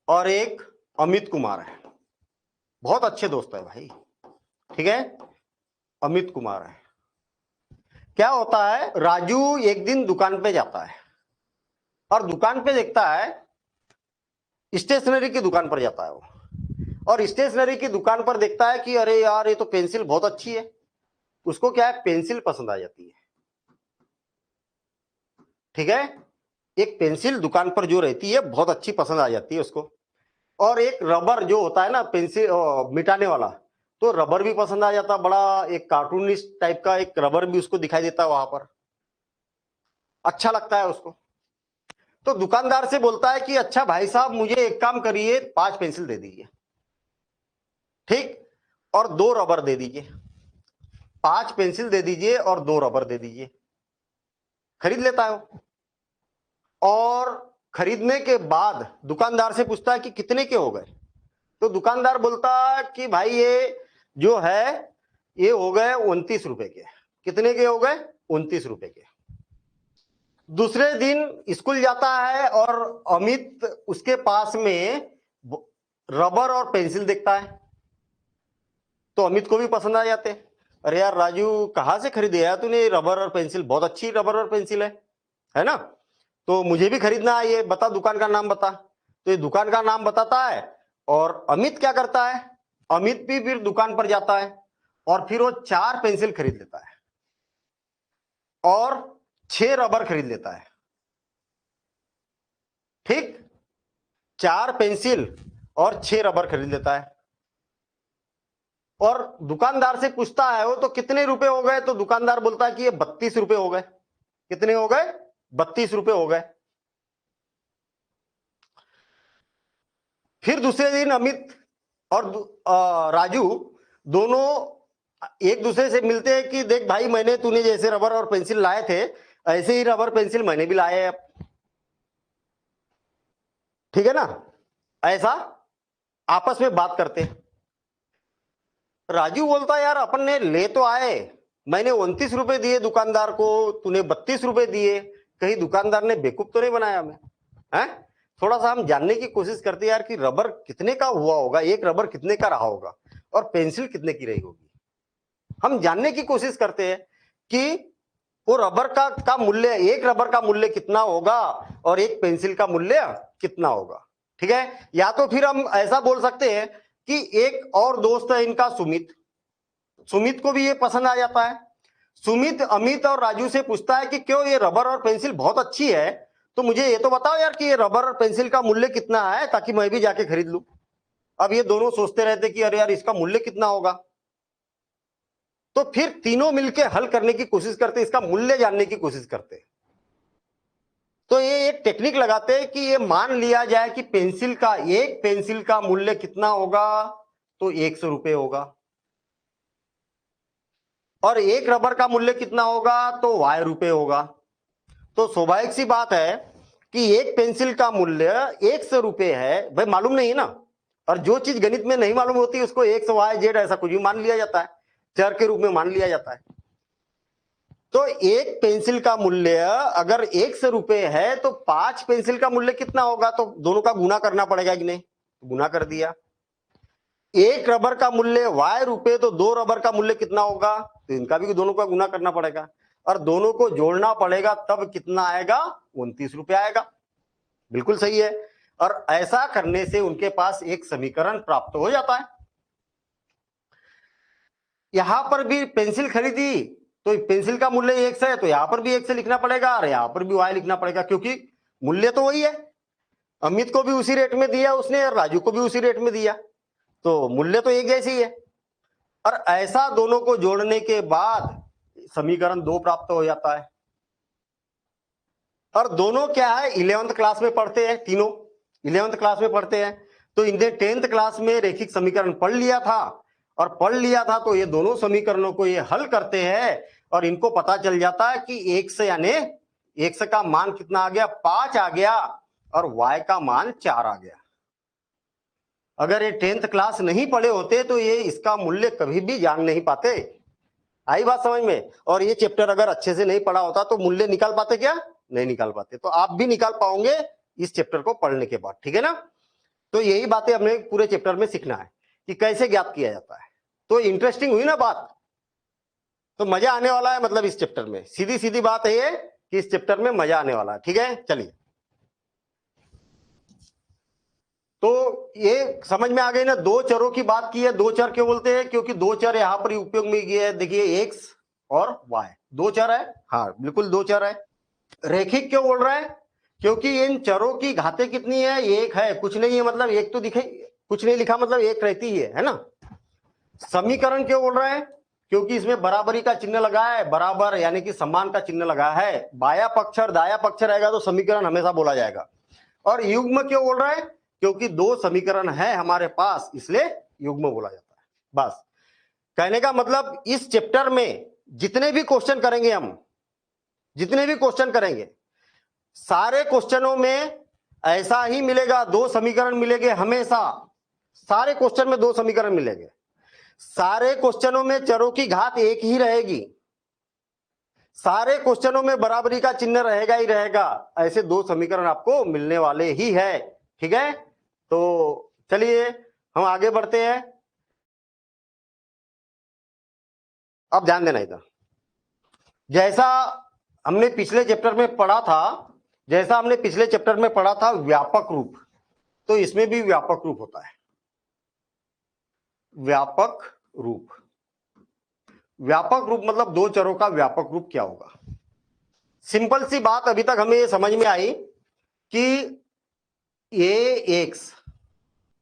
S1: और एक अमित कुमार है। बहुत अच्छे दोस्त है भाई, ठीक है, अमित कुमार है। क्या होता है, राजू एक दिन दुकान पे जाता है और दुकान पे देखता है, स्टेशनरी की दुकान पर जाता है वो, और स्टेशनरी की दुकान पर देखता है कि अरे यार ये तो पेंसिल बहुत अच्छी है। उसको क्या है, पेंसिल पसंद आ जाती है, ठीक है। एक पेंसिल दुकान पर जो रहती है बहुत अच्छी पसंद आ जाती है उसको। और एक रबर जो होता है ना, पेंसिल मिटाने वाला, तो रबर भी पसंद आ जाता, बड़ा एक कार्टूनिस्ट टाइप का एक रबर भी उसको दिखाई देता है वहां पर, अच्छा लगता है उसको। तो दुकानदार से बोलता है कि अच्छा भाई साहब मुझे एक काम करिए, 5 पेंसिल दे दीजिए, ठीक, और 2 रबर दे दीजिए। 5 पेंसिल दे दीजिए और 2 रबर दे दीजिए। खरीद लेता है वो, और खरीदने के बाद दुकानदार से पूछता है कि कितने के हो गए। तो दुकानदार बोलता है कि भाई ये जो है ये हो गए 29 रुपए के। कितने के हो गए, 29 रुपए के। दूसरे दिन स्कूल जाता है और अमित उसके पास में रबर और पेंसिल देखता है। तो अमित को भी पसंद आ जाते। अरे यार राजू, कहाँ से खरीदे यार तूने रबर और पेंसिल, बहुत अच्छी रबर और पेंसिल है ना, तो मुझे भी खरीदना है, ये बता दुकान का नाम बता। तो ये दुकान का नाम बताता है, और अमित क्या करता है, अमित भी फिर दुकान पर जाता है और फिर वो 4 पेंसिल खरीद लेता है और 6 रबर खरीद लेता है। ठीक, 4 पेंसिल और 6 रबर खरीद लेता है, और दुकानदार से पूछता है वो तो कितने रुपए हो गए, तो दुकानदार बोलता है कि ये 32 रुपए हो गए। कितने हो गए? 32 रुपए हो गए। फिर दूसरे दिन अमित और राजू दोनों एक दूसरे से मिलते हैं कि देख भाई, मैंने तूने जैसे रबर और पेंसिल लाए थे ऐसे ही रबर पेंसिल मैंने भी लाए हैं। ठीक है ना, ऐसा आपस में बात करते हैं। राजू बोलता यार अपन ने ले तो आए, मैंने 29 रुपए दिए दुकानदार को, तूने 32 रुपए दिए, कहीं दुकानदार ने बेवकूफ तो नहीं बनाया हमें? हैं? थोड़ा सा हम जानने की कोशिश करते यार कि रबर कितने का हुआ होगा, एक रबर कितने का रहा होगा और पेंसिल कितने की रही होगी। हम जानने की कोशिश करते हैं कि वो रबर का मूल्य, एक रबर का मूल्य कितना होगा और एक पेंसिल का मूल्य कितना होगा। ठीक है, या तो फिर हम ऐसा बोल सकते हैं कि एक और दोस्त है इनका सुमित, सुमित को भी ये पसंद आ जाता है। सुमित अमित और राजू से पूछता है कि क्यों ये रबर और पेंसिल बहुत अच्छी है, तो मुझे ये तो बताओ यार कि ये रबर और पेंसिल का मूल्य कितना है ताकि मैं भी जाके खरीद लूं। अब ये दोनों सोचते रहते कि अरे यार इसका मूल्य कितना होगा, तो फिर तीनों मिलके हल करने की कोशिश करते, इसका मूल्य जानने की कोशिश करते। तो ये एक टेक्निक लगाते हैं कि ये मान लिया जाए कि एक पेंसिल का मूल्य कितना होगा, तो 100 रुपए होगा, और एक रबर का मूल्य कितना होगा, तो Y रुपए होगा। तो स्वाभाविक सी बात है कि एक पेंसिल का मूल्य 100 रुपए है, भाई मालूम नहीं है ना, और जो चीज गणित में नहीं मालूम होती उसको X Y Z ऐसा कुछ भी मान लिया जाता है, चर के रूप में मान लिया जाता है। तो एक पेंसिल का मूल्य अगर 100 रुपए है तो 5 पेंसिल का मूल्य कितना होगा, तो दोनों का गुना करना पड़ेगा कि नहीं, गुना कर दिया। एक रबर का मूल्य Y रुपए, तो 2 रबर का मूल्य कितना होगा, तो इनका भी दोनों का गुना करना पड़ेगा, और दोनों को जोड़ना पड़ेगा, तब कितना आएगा, 29 रुपए आएगा। बिल्कुल सही है, और ऐसा करने से उनके पास एक समीकरण प्राप्त हो जाता है। यहां पर भी पेंसिल खरीदी तो पेंसिल का मूल्य 100 है, तो यहां पर भी 100 लिखना पड़ेगा और यहां पर भी Y लिखना पड़ेगा, क्योंकि मूल्य तो वही है। अमित को भी उसी रेट में दिया उसने और राजू को भी उसी रेट में दिया, तो मूल्य तो एक जैसी है। और ऐसा दोनों को जोड़ने के बाद समीकरण 2 प्राप्त हो जाता है। और दोनों क्या है, 11th क्लास में पढ़ते हैं, तीनों 11th क्लास में पढ़ते हैं, तो इनने 10th क्लास में रेखिक समीकरण पढ़ लिया था, और पढ़ लिया था तो ये दोनों समीकरणों को ये हल करते हैं और इनको पता चल जाता है कि x यानी x का मान कितना आ गया, 5 आ गया, और y का मान 4 आ गया। अगर ये 10th क्लास नहीं पढ़े होते तो ये इसका मूल्य कभी भी जान नहीं पाते। आई बात समझ में? और ये चैप्टर अगर अच्छे से नहीं पढ़ा होता तो मूल्य निकाल पाते क्या? नहीं निकाल पाते। तो आप भी निकाल पाओगे इस चैप्टर को पढ़ने के बाद, ठीक है ना। तो यही बातें हमें पूरे चैप्टर में सीखना है कि कैसे ज्ञात किया जाता है। तो इंटरेस्टिंग हुई ना बात, तो मजा आने वाला है, मतलब इस चैप्टर में सीधी सीधी बात है ये कि इस चैप्टर में मजा आने वाला है। ठीक है, चलिए, तो ये समझ में आ गई ना, दो चरों की बात की है। दो चर क्यों बोलते हैं? क्योंकि दो चर यहां पर उपयोग में किए है। देखिए x और y दो चर है, हाँ बिल्कुल दो चर है। रेखिक क्यों बोल रहा है? क्योंकि इन चरों की घातें कितनी है, एक है, कुछ नहीं है, मतलब एक तो दिखे, कुछ नहीं लिखा मतलब एक रहती ही है ना। समीकरण क्यों बोल रहा है? क्योंकि इसमें बराबरी का चिन्ह लगा है, बराबर यानी कि समान का चिन्ह लगा है। बाया पक्ष और दाया पक्ष रहेगा तो समीकरण हमेशा बोला जाएगा। और युग्म क्यों बोल रहा है? क्योंकि दो समीकरण है हमारे पास, इसलिए युग्म बोला जाता है। बस कहने का मतलब इस चैप्टर में जितने भी क्वेश्चन करेंगे हम, जितने भी क्वेश्चन करेंगे, सारे क्वेश्चनों में ऐसा ही मिलेगा, दो समीकरण मिलेंगे हमेशा। सारे क्वेश्चन में दो समीकरण मिलेंगे, सारे क्वेश्चनों में चरों की घात एक ही रहेगी, सारे क्वेश्चनों में बराबरी का चिन्ह रहेगा ही रहेगा। ऐसे दो समीकरण आपको मिलने वाले ही है। ठीक है, तो चलिए हम आगे बढ़ते हैं। अब ध्यान देना इधर, जैसा हमने पिछले चैप्टर में पढ़ा था व्यापक रूप, तो इसमें भी व्यापक रूप होता है। व्यापक रूप मतलब दो चरों का व्यापक रूप क्या होगा। सिंपल सी बात अभी तक हमें ये समझ में आई कि ए एक्स,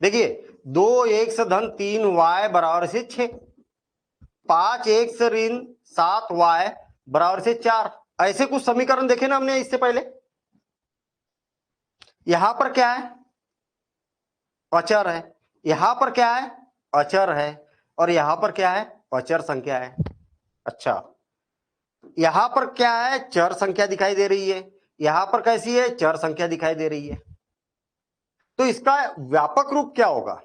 S1: देखिए 2x धन 3y बराबर से 6, 5x ऋण 7y बराबर से 4, ऐसे कुछ समीकरण देखे ना हमने इससे पहले। यहां पर क्या है, अचर है, यहां पर क्या है, अचर है, और यहां पर क्या है, अचर संख्या है। अच्छा, यहां पर क्या है, चर संख्या दिखाई दे रही है, यहां पर कैसी है, चर संख्या दिखाई दे रही है। तो इसका व्यापक रूप क्या होगा,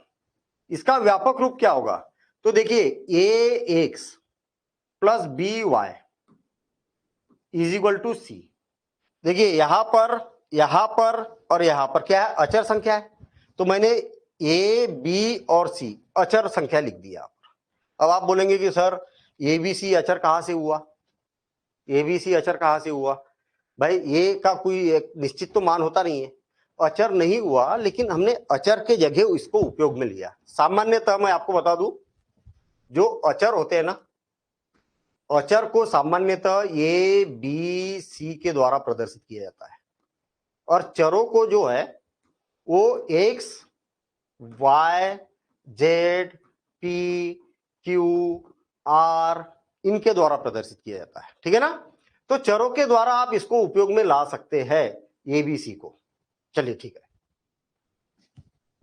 S1: इसका व्यापक रूप क्या होगा, तो देखिए A X plus B Y is equal to C. देखिए यहां पर और यहां पर क्या है, अचर संख्या है, तो मैंने ए बी और सी अचर संख्या लिख दिया। अब आप बोलेंगे कि सर ए बी सी अचर कहां से हुआ, ए बी सी अचर कहां से हुआ, भाई ए का कोई एक निश्चित तो मान होता नहीं है, अचर नहीं हुआ, लेकिन हमने अचर के जगह इसको उपयोग में लिया। सामान्यतः मैं आपको बता दूं, जो अचर होते हैं ना, अचर को सामान्यतः ए बी सी के द्वारा प्रदर्शित किया जाता है, और चरों को जो है वो X Y Z P Q R इनके द्वारा प्रदर्शित किया जाता है, ठीक है ना। तो चरों के द्वारा आप इसको उपयोग में ला सकते हैं एबीसी को। चलिए ठीक है,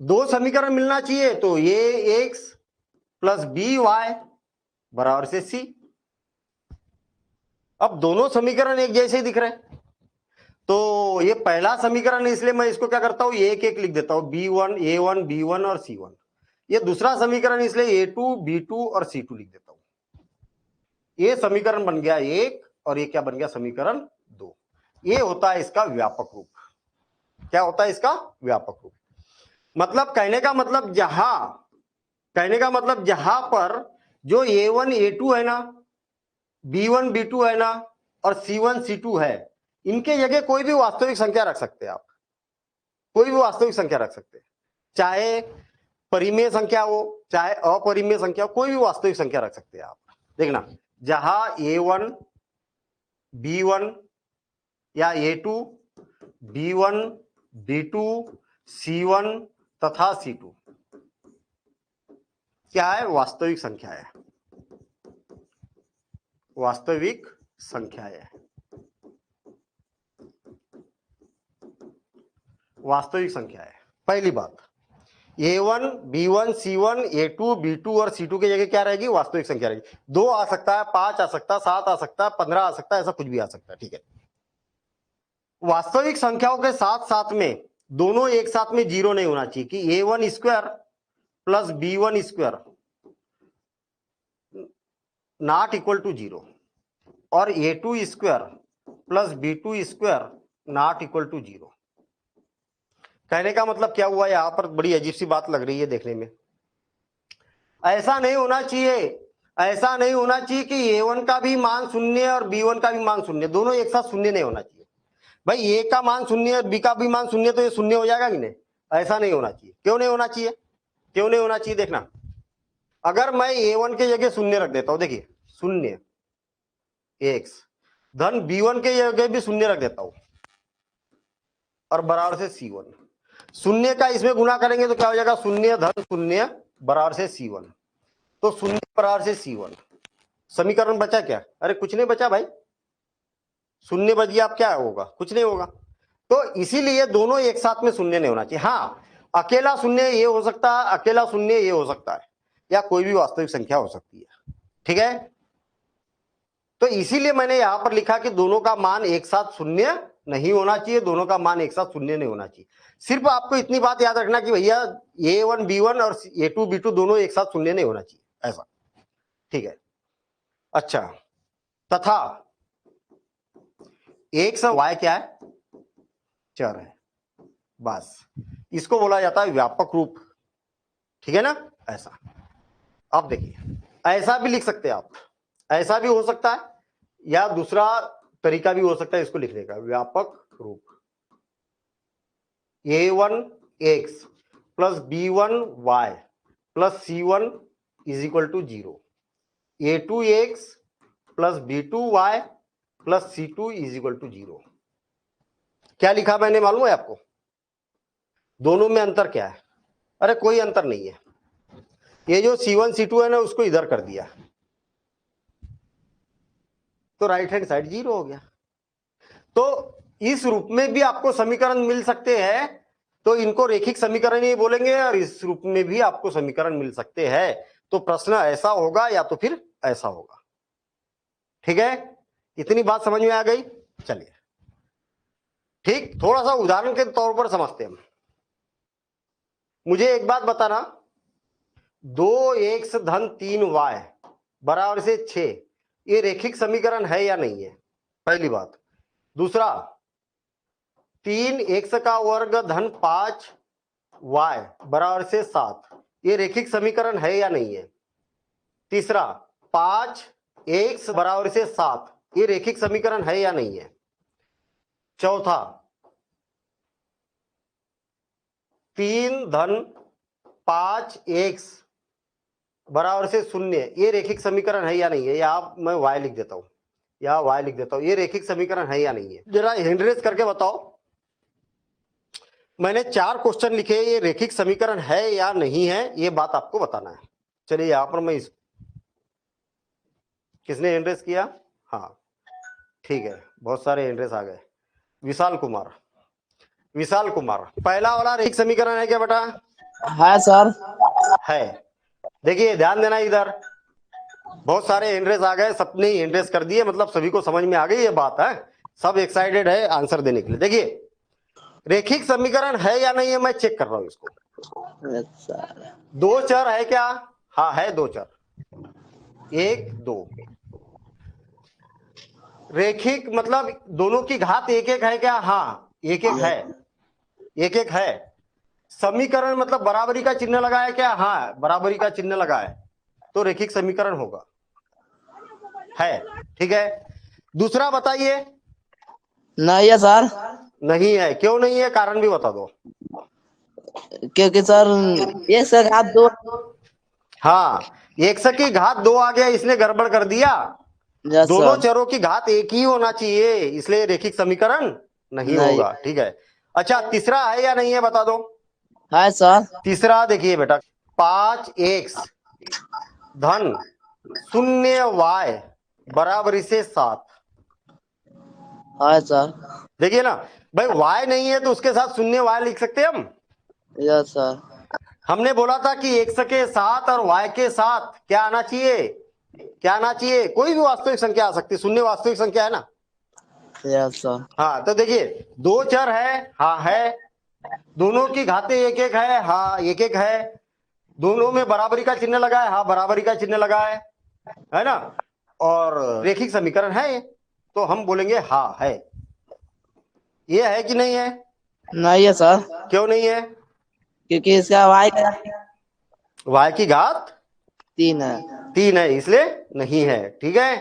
S1: दो समीकरण मिलना चाहिए, तो ये एक्स प्लस बी वाई बराबर से सी। अब दोनों समीकरण एक जैसे ही दिख रहे हैं, तो ये पहला समीकरण है, इसलिए मैं इसको क्या करता हूं, एक एक लिख देता हूं, B1 A1 B1 और C1। ये दूसरा समीकरण, इसलिए A2 B2 और C2 लिख देता हूं। ये समीकरण बन गया एक, और ये क्या बन गया, समीकरण 2। ये होता है इसका व्यापक रूप। क्या होता है इसका व्यापक रूप, मतलब कहने का मतलब जहां पर जो A1 A2 है ना, B1 B2 है ना, और C1 C2 है, इनके जगह कोई भी वास्तविक संख्या रख सकते हैं आप, कोई भी वास्तविक संख्या रख सकते हैं, चाहे परिमेय संख्या हो चाहे अपरिमेय संख्या हो, कोई भी वास्तविक संख्या रख सकते हैं आप। देखना, जहां A1 B1 या A2 B1 B2 C1 तथा C2 क्या है, वास्तविक संख्या है, वास्तविक संख्या है, वास्तविक संख्या है। पहली बात, A1 B1 C1 A2 B2 और C2 की जगह क्या रहेगी, वास्तविक संख्या रहेगी। 2 आ सकता है, 5 आ सकता है, 7 आ सकता है, 15 आ सकता है, ऐसा कुछ भी आ सकता है, ठीक है। वास्तविक संख्याओं के साथ साथ में दोनों एक साथ में जीरो नहीं होना चाहिए, कि A1 square plus B1 square not equal to 0, और A2 square plus B2 square not equal to 0। कहने का मतलब क्या हुआ, यहां पर बड़ी अजीब सी बात लग रही है देखने में। ऐसा नहीं होना चाहिए, ऐसा नहीं होना चाहिए कि A1 का भी मान शून्य और B1 का भी मान शून्य, दोनों एक साथ शून्य नहीं होना चाहिए। भाई ए का मान शून्य और बी का भी मान शून्य, तो ये शून्य हो जाएगा कि नहीं, ऐसा नहीं होना चाहिए। क्यों नहीं होना चाहिए, क्यों नहीं होना चाहिए, देखना, अगर मैं A1 के जगह शून्य रख देता हूं, देखिए शून्य एक्स धन B1 के जगह भी शून्य रख देता हूं, और बराबर से C1, शून्य का इसमें गुणा करेंगे तो क्या हो जाएगा, शून्य धन शून्य बराबर से C1, तो शून्य बराबर से C1। समीकरण बचा क्या, अरे कुछ नहीं बचा भाई, शून्य बच गया, अब क्या होगा, कुछ नहीं होगा। तो इसीलिए दोनों एक साथ में शून्य नहीं होना चाहिए। हाँ, अकेला शून्य ये हो सकता है, अकेला शून्य ये हो सकता है, या कोई भी वास्तविक संख्या हो सकती है, ठीक है। तो इसीलिए मैंने यहां पर लिखा कि दोनों का मान एक साथ शून्य नहीं होना चाहिए, दोनों का मान एक साथ शून्य नहीं होना चाहिए। सिर्फ आपको इतनी बात याद रखना कि भैया A1 B1 और A2 B2 दोनों एक साथ शून्य नहीं होना चाहिए, ऐसा, ठीक है। अच्छा, तथा एक्स और वाई क्या है, चर है, बस इसको बोला जाता है व्यापक रूप, ठीक है ना, ऐसा। अब देखिए, ऐसा भी लिख सकते हैं आप, ऐसा भी हो सकता है या दूसरा तरीका भी हो सकता है इसको लिखने का, व्यापक रूप a1x plus b1y plus c1 is equal to 0, a2x plus b2y plus c2 is equal to 0। क्या लिखा मैंने मालूम है आपको? दोनों में अंतर क्या है? अरे कोई अंतर नहीं है, ये जो c1 c2 है ना उसको इधर कर दिया तो राइट हैंड साइड 0 हो गया। तो इस रूप में भी आपको समीकरण मिल सकते हैं, तो इनको रेखिक समीकरण ही बोलेंगे, और इस रूप में भी आपको समीकरण मिल सकते हैं। तो प्रश्न ऐसा होगा या तो फिर ऐसा होगा। ठीक है, इतनी बात समझ में आ गई? चलिए ठीक, थोड़ा सा उदाहरण के तौर पर समझते हैं। मुझे एक बात बताना, 2x धन 3y बराबर से 6, ये रेखिक समीकरण है या नहीं है? पहली बात। दूसरा, 3x का वर्ग धन 5y बराबर से 7, ये रेखिक समीकरण है या नहीं है? तीसरा, 5x बराबर से 7, ये रेखिक समीकरण है या नहीं है? चौथा, 3 धन 5x बराबर से 0, ये रेखिक समीकरण है या नहीं है? या मैं y लिख देता हूं, या y लिख देता हूं, ये रेखिक समीकरण है या नहीं है? जरा हैंड रेज करके बताओ। मैंने 4 क्वेश्चन लिखे, ये रेखिक समीकरण है या नहीं है, ये बात आपको बताना है। चलिए यहां पर मैं किसने हैंड रेज किया? हाँ ठीक है, बहुत सारे हैंड रेज आ गए। विशाल कुमार, विशाल कुमार, पहला वाला रेखिक समीकरण है क्या बेटा?
S3: है सर।
S1: है। देखिए ध्यान देना, इधर बहुत सारे हैंड आ गए, सबने ही हैंड कर दिए, मतलब सभी को समझ में आ गई ये बात है, सब एक्साइटेड है आंसर देने के लिए। देखिए रेखिक समीकरण है या नहीं है, मैं चेक कर रहा हूं इसको। दो चर है क्या? हाँ है, दो चर, 1 2। रेखिक मतलब दोनों की घात 1 1 है क्या? हाँ 1 1 है, 1 1 है। समीकरण मतलब बराबरी का चिन्ह लगाया क्या? हाँ बराबरी का चिन्ह लगाया, तो रेखिक समीकरण होगा, है। ठीक है, दूसरा बताइए।
S3: नहीं है सर।
S1: नहीं है, क्यों नहीं है? कारण भी बता दो।
S3: क्योंकि सर एक से घात 2।
S1: हाँ 1 की घात 2 आ गया, इसने गड़बड़ कर दिया। दोनों चरों की घात 1 ही होना चाहिए, इसलिए रेखिक समीकरण नहीं होगा। ठीक है, अच्छा तीसरा है या नहीं है बता दो।
S3: है सर।
S1: तीसरा देखिए बेटा, 5x धन 0y बराबरी से 7।
S3: है सर।
S1: देखिए ना भाई, y नहीं है तो उसके साथ 0y लिख सकते हैं हम।
S3: Yes sir.
S1: हमने बोला था कि x के साथ और y के साथ क्या आना चाहिए? क्या आना चाहिए? कोई भी वास्तविक संख्या आ सकती है, 0 वास्तविक संख्या है ना।
S3: Yes sir.
S1: हाँ तो देखिए दो चर है, हाँ है, दोनों की घातें 1 1 है, हाँ 1 1 है, दोनों में बराबरी का चिन्ह लगा है, हाँ बराबरी का चिन्ह लगा है ना, और रेखिक समीकरण है, तो हम बोलेंगे हाँ है। ये है कि नहीं है?
S3: नहीं है सर।
S1: क्यों नहीं है?
S3: क्योंकि इसका
S1: y की घात
S3: 3 है।
S1: 3 है, इसलिए नहीं है। ठीक है,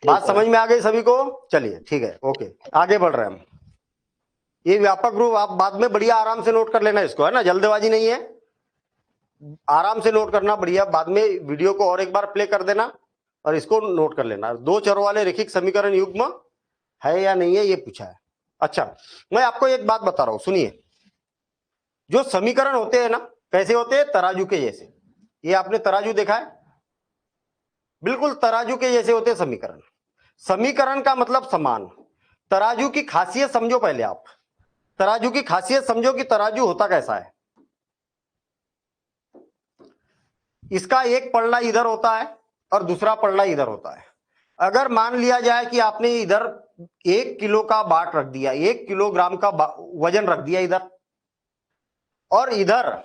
S1: बात समझ में आ गई सभी को? चलिए ठीक है, ओके आगे बढ़ रहे हैं हम। ये व्यापक रूप आप बाद में बढ़िया आराम से नोट कर लेना इसको, है ना, जल्दबाजी नहीं है, आराम से नोट करना बढ़िया। बाद में वीडियो को और एक बार प्ले कर देना और इसको नोट कर लेना। दो चरों वाले रेखिक समीकरण युग्म है या नहीं है, ये पूछा है। अच्छा मैं आपको एक बात बता रहा हूं, सुनिए। जो समीकरण होते हैं ना, कैसे होते हैं? तराजू के जैसे। ये आपने तराजू देखा है? बिल्कुल तराजू के जैसे होते हैं समीकरण। समीकरण का मतलब समान। तराजू की खासियत समझो पहले आप, तराजू की खासियत समझो कि तराजू होता कैसा है। इसका एक पलड़ा इधर होता है और दूसरा पलड़ा इधर होता है। अगर मान लिया जाए कि आपने इधर 1 किलो का बाट रख दिया, 1 किलोग्राम का वजन रख दिया इधर, और इधर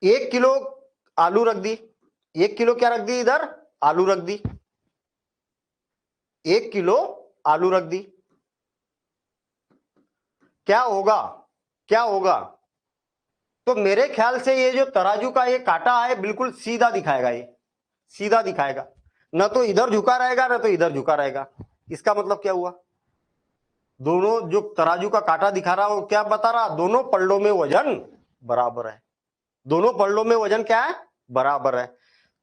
S1: 1 किलो आलू रख दी, 1 किलो क्या रख दी? इधर आलू रख दी, 1 किलो आलू रख दी, क्या होगा? क्या होगा? तो मेरे ख्याल से ये जो तराजू का ये कांटा है बिल्कुल सीधा दिखाएगा, ये सीधा दिखाएगा, न तो इधर झुका रहेगा न तो इधर झुका रहेगा। इसका मतलब क्या हुआ, दोनों जो तराजू का कांटा दिखा रहा वो क्या बता रहा, दोनों पल्लों में वजन बराबर है। दोनों पल्लों में वजन क्या है, बराबर है।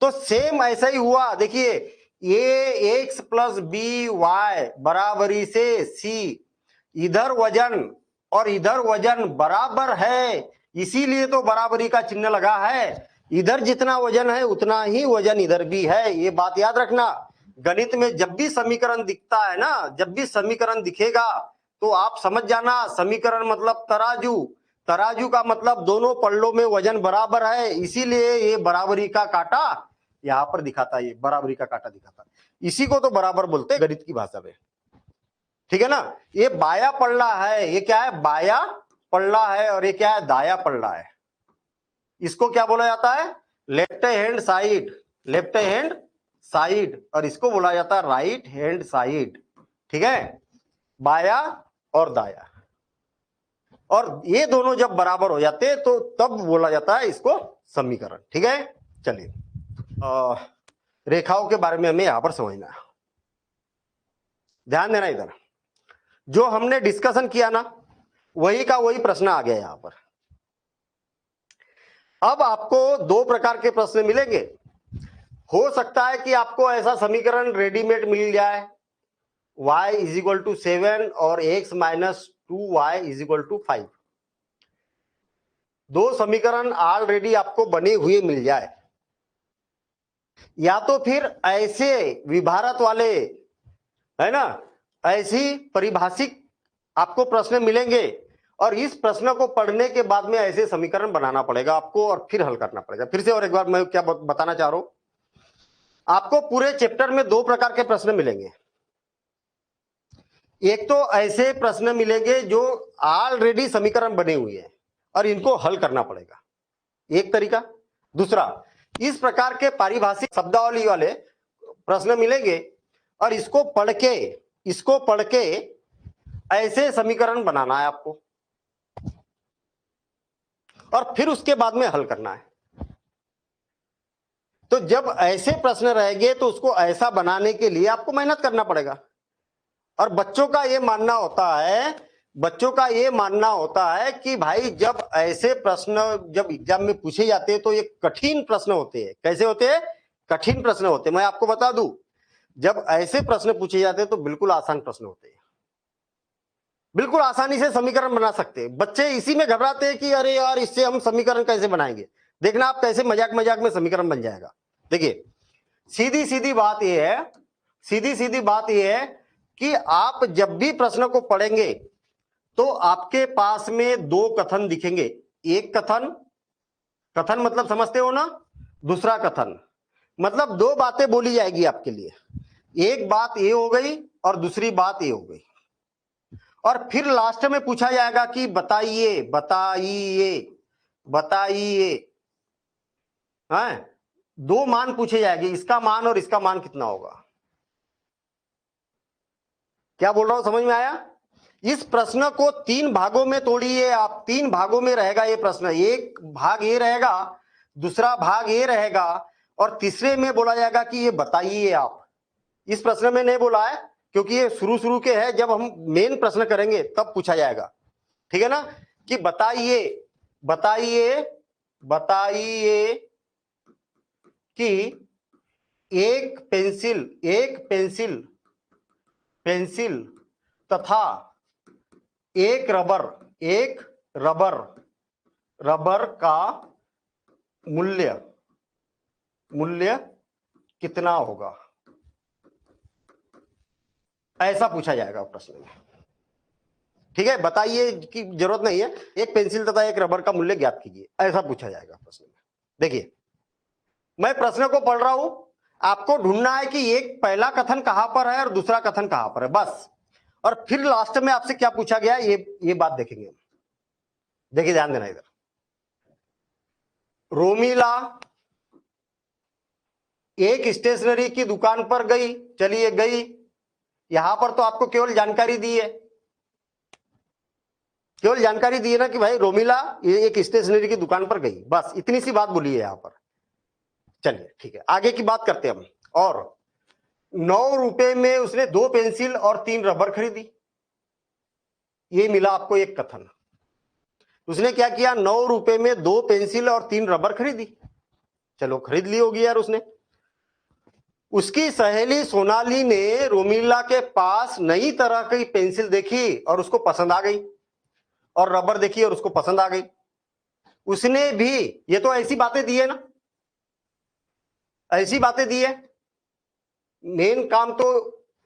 S1: तो सेम ऐसा ही हुआ, देखिए A X plus B Y बराबरी से सी, इधर वजन और इधर वजन बराबर है, इसीलिए तो बराबरी का चिन्ह लगा है। इधर जितना वजन है उतना ही वजन इधर भी है, ये बात याद रखना। गणित में जब भी समीकरण दिखता है ना, जब भी समीकरण दिखेगा तो आप समझ जाना, समीकरण मतलब तराजू, तराजू का मतलब दोनों पल्लों में वजन बराबर है, इसीलिए ये बराबरी का कांटा यहां पर दिखाता है, ये बराबरी का कांटा दिखाता है। इसी को तो बराबर बोलते हैं गणित की भाषा में, ठीक है ना। ये बाया पल्ला है, ये क्या है, बाया पल्ला है, और ये क्या है, दाया पल्ला है। इसको क्या बोला जाता है, left hand side, left hand side, और इसको बोला जाता है राइट हैंड साइड, ठीक है, बाया और दाया। और ये दोनों जब बराबर हो जाते तो तब बोला जाता है इसको समीकरण, ठीक है। चलिए रेखाओं के बारे में हमें यहां पर समझना है, ध्यान देना। इधर जो हमने डिस्कशन किया ना, वही का वही प्रश्न आ गया यहां पर। अब आपको दो प्रकार के प्रश्न मिलेंगे। हो सकता है कि आपको ऐसा समीकरण रेडीमेड मिल जाए, y इज इक्वल टू 7 और x minus 2y is equal to 5। दो समीकरण ऑलरेडी आपको बने हुए मिल जाए, या तो फिर ऐसे विभारत वाले, है ना, ऐसी परिभाषिक आपको प्रश्न मिलेंगे, और इस प्रश्न को पढ़ने के बाद में ऐसे समीकरण बनाना पड़ेगा आपको और फिर हल करना पड़ेगा। फिर से और एक बार मैं क्या बताना चाह रहा हूं, आपको पूरे चैप्टर में दो प्रकार के प्रश्न मिलेंगे। एक तो ऐसे प्रश्न मिलेंगे जो ऑलरेडी समीकरण बने हुए हैं और इनको हल करना पड़ेगा, एक तरीका। दूसरा, इस प्रकार के पारिभाषिक शब्दावली वाले प्रश्न मिलेंगे और इसको पढ़ के ऐसे समीकरण बनाना है आपको और फिर उसके बाद में हल करना है। तो जब ऐसे प्रश्न रहेंगे तो उसको ऐसा बनाने के लिए आपको मेहनत करना पड़ेगा। और बच्चों का ये मानना होता है कि भाई जब ऐसे प्रश्न जब एग्जाम में पूछे जाते हैं तो ये कठिन प्रश्न होते हैं। कैसे होते हैं? कठिन प्रश्न होते हैं। मैं आपको बता दूं, जब ऐसे प्रश्न पूछे जाते हैं तो बिल्कुल आसान प्रश्न होते हैं, बिल्कुल आसानी से समीकरण बना सकते हैं। बच्चे इसी में घबराते हैं कि अरे यार इससे हम समीकरण कैसे बनाएंगे। देखना आप कैसे मजाक में समीकरण बन जाएगा। देखिए सीधी सीधी बात यह है कि आप जब भी प्रश्न को पढ़ेंगे तो आपके पास में दो कथन दिखेंगे। एक कथन मतलब समझते हो ना, दूसरा कथन मतलब दो बातें बोली जाएगी आपके लिए। एक बात ये हो गई और दूसरी बात ये हो गई, और फिर लास्ट में पूछा जाएगा कि बताइए। हाँ, दो मान पूछे जाएंगे, इसका मान और इसका मान कितना होगा। क्या बोल रहा हूं, समझ में आया? इस प्रश्न को तीन भागों में तोड़िए आप। तीन भागों में रहेगा ये प्रश्न। एक भाग ये रहेगा, दूसरा भाग ये रहेगा, और तीसरे में बोला जाएगा कि ये बताइए आप। इस प्रश्न में नहीं बोला है क्योंकि ये शुरू के है, जब हम मेन प्रश्न करेंगे तब पूछा जाएगा, ठीक है ना, कि बताइए कि एक पेंसिल तथा एक रबर का मूल्य कितना होगा। ऐसा पूछा जाएगा प्रश्न में, ठीक है। बताइए की जरूरत नहीं है, एक पेंसिल तथा एक रबर का मूल्य ज्ञात कीजिए, ऐसा पूछा जाएगा प्रश्न में। देखिए मैं प्रश्न को पढ़ रहा हूं, आपको ढूंढना है कि एक पहला कथन कहां पर है और दूसरा कथन कहां पर है, बस। और फिर लास्ट में आपसे क्या पूछा गया ये बात देखेंगे हम। देखिए ध्यान देना इधर, रोमिला एक स्टेशनरी की दुकान पर गई। चलिए गई, यहां पर तो आपको केवल जानकारी दी है ना कि भाई रोमिला एक स्टेशनरी की दुकान पर गई, बस इतनी सी बात बोली है यहां पर। चलिए ठीक है, आगे की बात करते हैं हम। और ₹9 में उसने 2 पेंसिल और 3 रबर खरीदी। ये मिला आपको एक कथन। उसने क्या किया, ₹9 में 2 पेंसिल और 3 रबर खरीदी। चलो खरीद ली होगी यार उसने। उसकी सहेली सोनाली ने रोमिला के पास नई तरह की पेंसिल देखी और उसको पसंद आ गई, और रबर देखी और उसको पसंद आ गई। उसने भी, ये तो ऐसी बातें दी है ना, ऐसी बातें दी है। मेन काम तो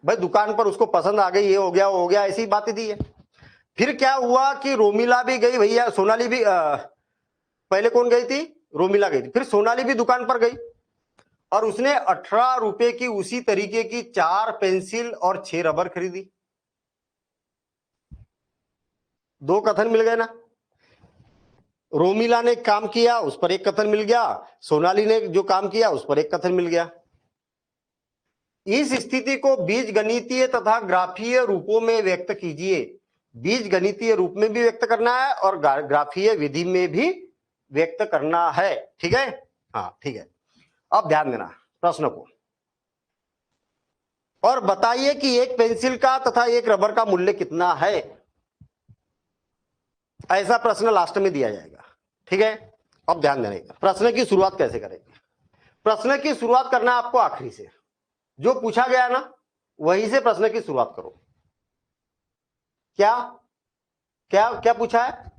S1: भाई दुकान पर उसको पसंद आ गई, ये हो गया वो हो गया, ऐसी बातें दी है। फिर क्या हुआ कि रोमिला भी गई भैया, सोनाली भी पहले कौन गई थी, रोमिला गई थी, फिर सोनाली भी दुकान पर गई और उसने ₹18 की उसी तरीके की 4 पेंसिल और 6 रबर खरीदी। 2 कथन मिल गए ना। रोमिला ने काम किया, उस पर एक कथन मिल गया, सोनाली ने जो काम किया उस पर एक कथन मिल गया। इस स्थिति को बीजगणितीय तथा ग्राफीय रूपों में व्यक्त कीजिए। बीजगणितीय रूप में भी व्यक्त करना है और ग्राफीय विधि में भी व्यक्त करना है। ठीक है, हाँ ठीक है। अब ध्यान देना प्रश्न को, और बताइए कि एक पेंसिल का तथा एक रबर का मूल्य कितना है। ऐसा प्रश्न लास्ट में दिया जाएगा। ठीक है, अब ध्यान देने का, प्रश्न की शुरुआत कैसे करेंगे। प्रश्न की शुरुआत करना है आपको आखिरी से, जो पूछा गया ना वहीं से प्रश्न की शुरुआत करो। क्या क्या क्या पूछा है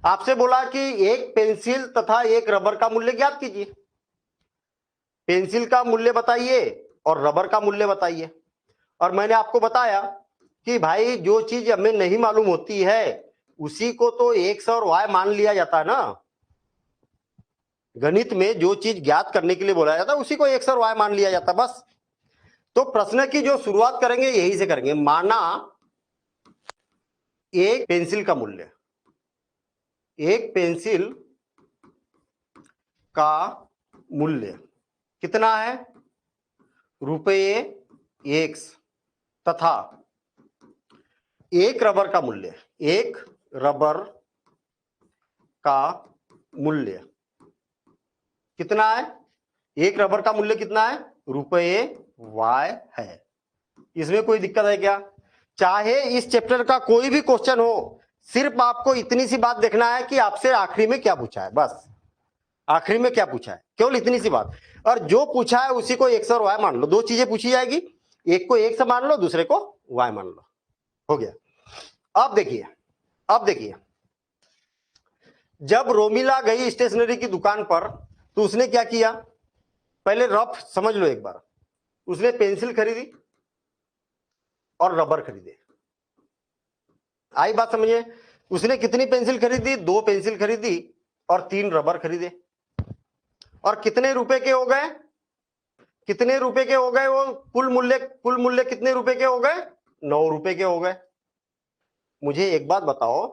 S1: आपसे, बोला कि एक पेंसिल तथा एक रबर का मूल्य ज्ञात कीजिए। पेंसिल का मूल्य बताइए और रबर का मूल्य बताइए। और मैंने आपको बताया कि भाई जो चीज हमें नहीं मालूम होती है उसी को तो एक्स और वाई मान लिया जाता है ना। गणित में जो चीज ज्ञात करने के लिए बोला जाता है उसी को एक्स और वाई मान लिया जाता है बस। तो प्रश्न की जो शुरुआत करेंगे यही से करेंगे। माना एक पेंसिल का मूल्य, एक पेंसिल का मूल्य कितना है, ₹1, तथा एक रबर का मूल्य, एक रबर का मूल्य कितना है, एक रबर का मूल्य कितना है, ₹Y है। इसमें कोई दिक्कत है क्या। चाहे इस चैप्टर का कोई भी क्वेश्चन हो, सिर्फ आपको इतनी सी बात देखना है कि आपसे आखिरी में क्या पूछा है, बस आखिरी में क्या पूछा है, केवल इतनी सी बात। और जो पूछा है उसी को एक्स और वाई मान लो। 2 चीजें पूछी जाएगी, एक को एक्स मान लो, दूसरे को वाई मान लो, हो गया। अब देखिए, अब देखिए, जब रोमिला गई स्टेशनरी की दुकान पर तो उसने क्या किया, पहले रफ समझ लो एक बार। उसने पेंसिल खरीदी और रबर खरीदे। आई बात समझिए। उसने कितनी पेंसिल खरीदी, 2 पेंसिल खरीदी और 3 रबर खरीदे। और कितने रुपए के हो गए, कितने रुपए के हो गए वो, कुल मूल्य कितने रुपए के हो गए, ₹9 के हो गए। मुझे एक बात बताओ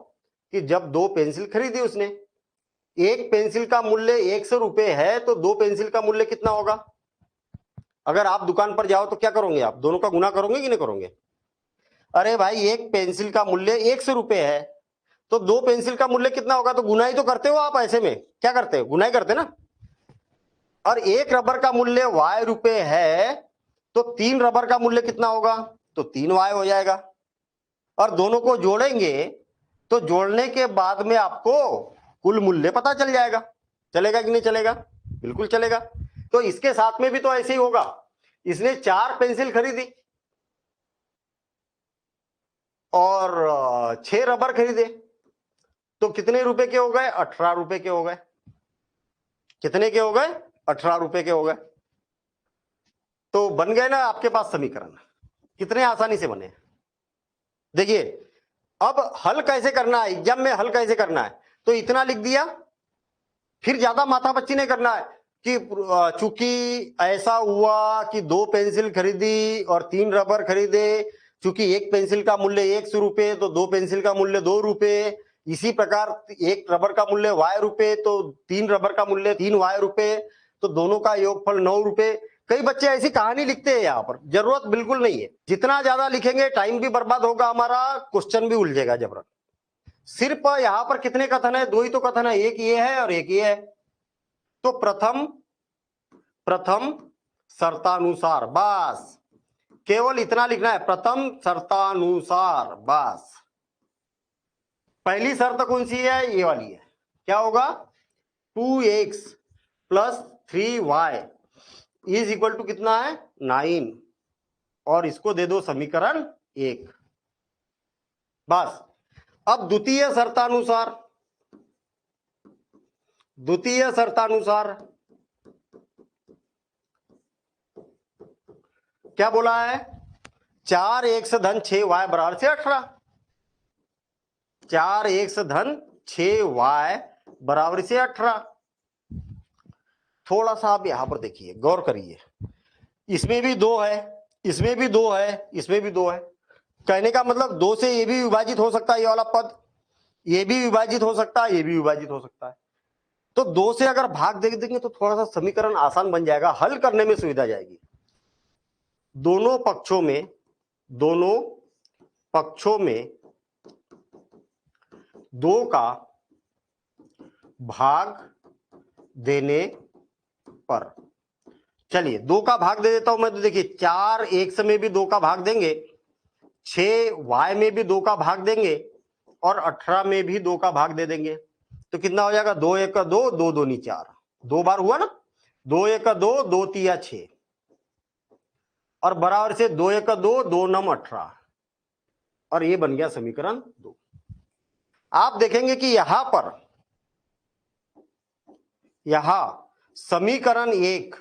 S1: कि जब 2 पेंसिल खरीदी उसने, एक पेंसिल का मूल्य ₹100 है तो 2 पेंसिल का मूल्य कितना होगा। अगर आप दुकान पर जाओ तो क्या करोगे, आप दोनों का गुना करोगे कि नहीं करोगे। अरे भाई एक पेंसिल का मूल्य ₹100 है तो 2 पेंसिल का मूल्य कितना होगा, तो गुना ही तो करते हो आप। ऐसे में क्या करते हो, गुना ही करते ना। और एक रबर का मूल्य ₹Y है तो 3 रबर का मूल्य कितना होगा, तो 3Y हो जाएगा। और दोनों को जोड़ेंगे तो जोड़ने के बाद में आपको कुल मूल्य पता चल जाएगा। चलेगा कि नहीं चलेगा, बिल्कुल चलेगा। तो इसके साथ में भी तो ऐसे ही होगा। इसने 4 पेंसिल खरीदी और 6 रबर खरीदे तो कितने रुपए के हो गए, ₹18 के हो गए। कितने के हो गए, ₹18 के हो गए। तो बन गए ना आपके पास समीकरण, कितने आसानी से बने। देखिए अब हल कैसे करना है, एग्जाम में हल कैसे करना है, तो इतना लिख दिया, फिर ज्यादा माथापच्ची नहीं करना है कि चूंकि ऐसा हुआ कि 2 पेंसिल खरीदी और 3 रबर खरीदे, चूंकि एक पेंसिल का मूल्य ₹100 तो 2 पेंसिल का मूल्य ₹2, इसी प्रकार एक रबर का मूल्य ₹Y तो 3 रबर का मूल्य ₹3Y, तो दोनों का योगफल ₹9। कई बच्चे ऐसी कहानी लिखते हैं, यहाँ पर जरूरत बिल्कुल नहीं है। जितना ज्यादा लिखेंगे टाइम भी बर्बाद होगा हमारा, क्वेश्चन भी उलझेगा जबरन। सिर्फ यहाँ पर कितने कथन है, 2 ही तो कथन है, एक ये है और एक ये है। तो प्रथम शर्तानुसार, बस केवल इतना लिखना है, प्रथम शर्तानुसार, बस। पहली शर्त कौन सी है? ये वाली है। क्या होगा? 2x plus 3y is equal to कितना है? 9, और इसको दे दो समीकरण 1, बस। अब द्वितीय शर्तानुसार, द्वितीय शर्तानुसार क्या बोला है? 4x धन 6y बराबर से 18। 4x धन 6y बराबर से 18। थोड़ा सा आप यहां पर देखिए, गौर करिए, इसमें भी 2 है, इसमें भी 2 है, इसमें भी 2 है। कहने का मतलब 2 से ये भी विभाजित हो सकता है, ये वाला पद, ये भी विभाजित हो सकता है, ये भी विभाजित हो सकता है। तो 2 से अगर भाग दे देंगे तो थोड़ा सा समीकरण आसान बन जाएगा, हल करने में सुविधा जाएगी। दोनों पक्षों में 2 का भाग देने पर, चलिए 2 का भाग दे देता हूं मैं। तो देखिए 4x में भी 2 का भाग देंगे, 6y में भी 2 का भाग देंगे, और 18 में भी 2 का भाग दे देंगे। तो कितना हो जाएगा? 2 1 2, 2 2 4, 2 बार हुआ ना, 2 1 2, 2 3 6, और बराबर से 2 1 2, 2 9 18, और ये बन गया समीकरण 2। आप देखेंगे कि यहां समीकरण 1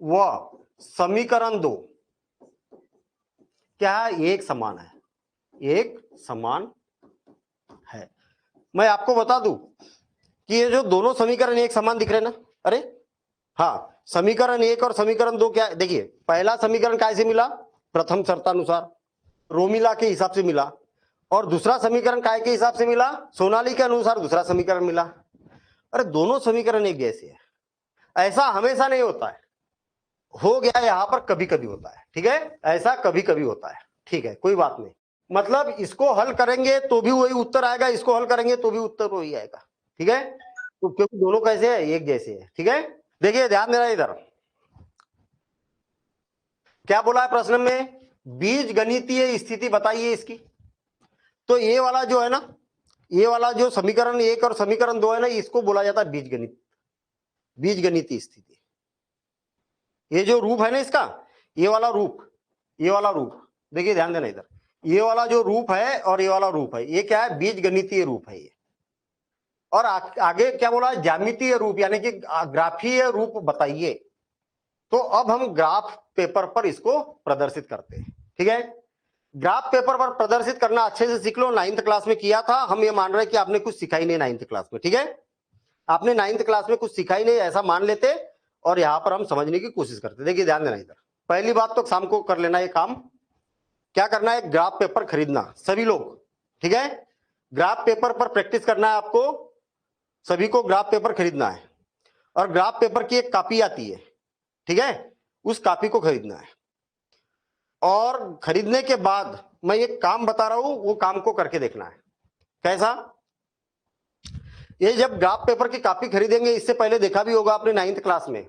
S1: व समीकरण 2 क्या है? एक समान है, एक समान है। मैं आपको बता दूं कि ये जो दोनों समीकरण एक समान दिख रहे हैं ना, अरे हाँ, समीकरण 1 और समीकरण 2 क्या? देखिए पहला समीकरण कैसे मिला? प्रथम शर्तानुसार, रोमिला के हिसाब से मिला। और दूसरा समीकरण काय के हिसाब से मिला? सोनाली के अनुसार दूसरा समीकरण मिला। अरे दोनों समीकरण एक जैसे है, ऐसा हमेशा नहीं होता है, हो गया यहां पर कभी कभी होता है, ठीक है, ऐसा कभी कभी होता है, ठीक है, कोई बात नहीं। मतलब इसको हल करेंगे तो भी वही उत्तर आएगा, इसको हल करेंगे तो भी उत्तर वही आएगा, ठीक है। तो क्योंकि दोनों कैसे है? एक जैसे है, ठीक है। देखिए ध्यान देना, इधर क्या बोला है प्रश्न में? बीज गणितीय स्थिति बताइए इसकी। तो ये वाला जो है ना, ये वाला जो समीकरण 1 और समीकरण 2 है ना, इसको बोला जाता है बीजगणित, बीजगणितीय स्थिति। ये जो रूप है ना इसका, ये वाला रूप, ये वाला रूप, देखिए ध्यान देना इधर, ये वाला जो रूप है और ये वाला रूप है, ये क्या है? बीजगणितीय रूप है ये। और आगे क्या बोला है? ज्यामितीय रूप, यानी कि ग्राफीय रूप बताइए। तो अब हम ग्राफ पेपर पर इसको प्रदर्शित करते हैं, ठीक है। ग्राफ पेपर पर प्रदर्शित करना अच्छे से सीख लो, 9th क्लास में किया था। हम ये मान रहे हैं कि आपने कुछ सिखा ही नहीं 9th क्लास में, ठीक है। आपने 9th क्लास में कुछ सिखा ही नहीं, ऐसा मान लेते, और यहां पर हम समझने की कोशिश करते। देखिए ध्यान देना इधर, पहली बात तो शाम को कर लेना ये काम। क्या करना है? ग्राफ पेपर खरीदना सभी लोग, ठीक है। ग्राफ पेपर पर प्रैक्टिस करना है आपको, सभी को ग्राफ पेपर खरीदना है। और ग्राफ पेपर की एक कॉपी आती है, ठीक है, उस कॉपी को खरीदना है। और खरीदने के बाद मैं एक काम बता रहा हूं, वो काम को करके देखना है। कैसा? ये जब ग्राफ पेपर की कॉपी खरीदेंगे, इससे पहले देखा भी होगा आपने 9th क्लास में,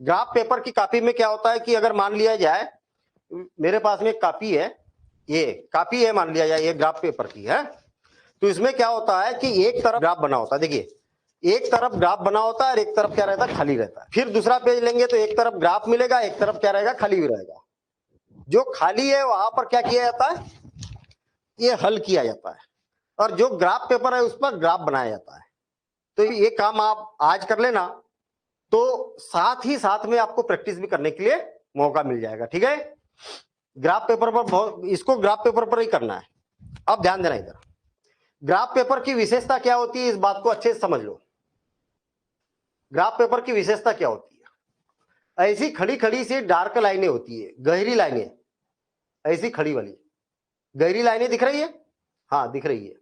S1: ग्राफ पेपर की कॉपी में क्या होता है कि अगर मान लिया जाए मेरे पास में एक कॉपी है, ये कॉपी है मान लिया जाए, ये ग्राफ पेपर की है, तो इसमें क्या होता है कि एक तरफ ग्राफ बना होता है, देखिए एक तरफ ग्राफ बना होता है और एक तरफ क्या रहता है? खाली रहता है। फिर दूसरा पेज लेंगे तो एक तरफ ग्राफ मिलेगा, एक तरफ क्या रहेगा? खाली भी रहेगा। जो खाली है वहां पर क्या किया जाता है? ये हल किया जाता है, और जो ग्राफ पेपर है उस पर ग्राफ बनाया जाता है। तो ये काम आप आज कर लेना, तो साथ ही साथ में आपको प्रैक्टिस भी करने के लिए मौका मिल जाएगा, ठीक है। ग्राफ पेपर पर इसको ग्राफ पेपर पर ही करना है। अब ध्यान देना इधर, ग्राफ पेपर की विशेषता क्या होती है, इस बात को अच्छे से समझ लो। ग्राफ पेपर की विशेषता क्या होती है? ऐसी खड़ी खड़ी सी डार्क लाइनें होती है, गहरी लाइनें, ऐसी खड़ी वाली गहरी लाइनें दिख रही है, हाँ दिख रही है।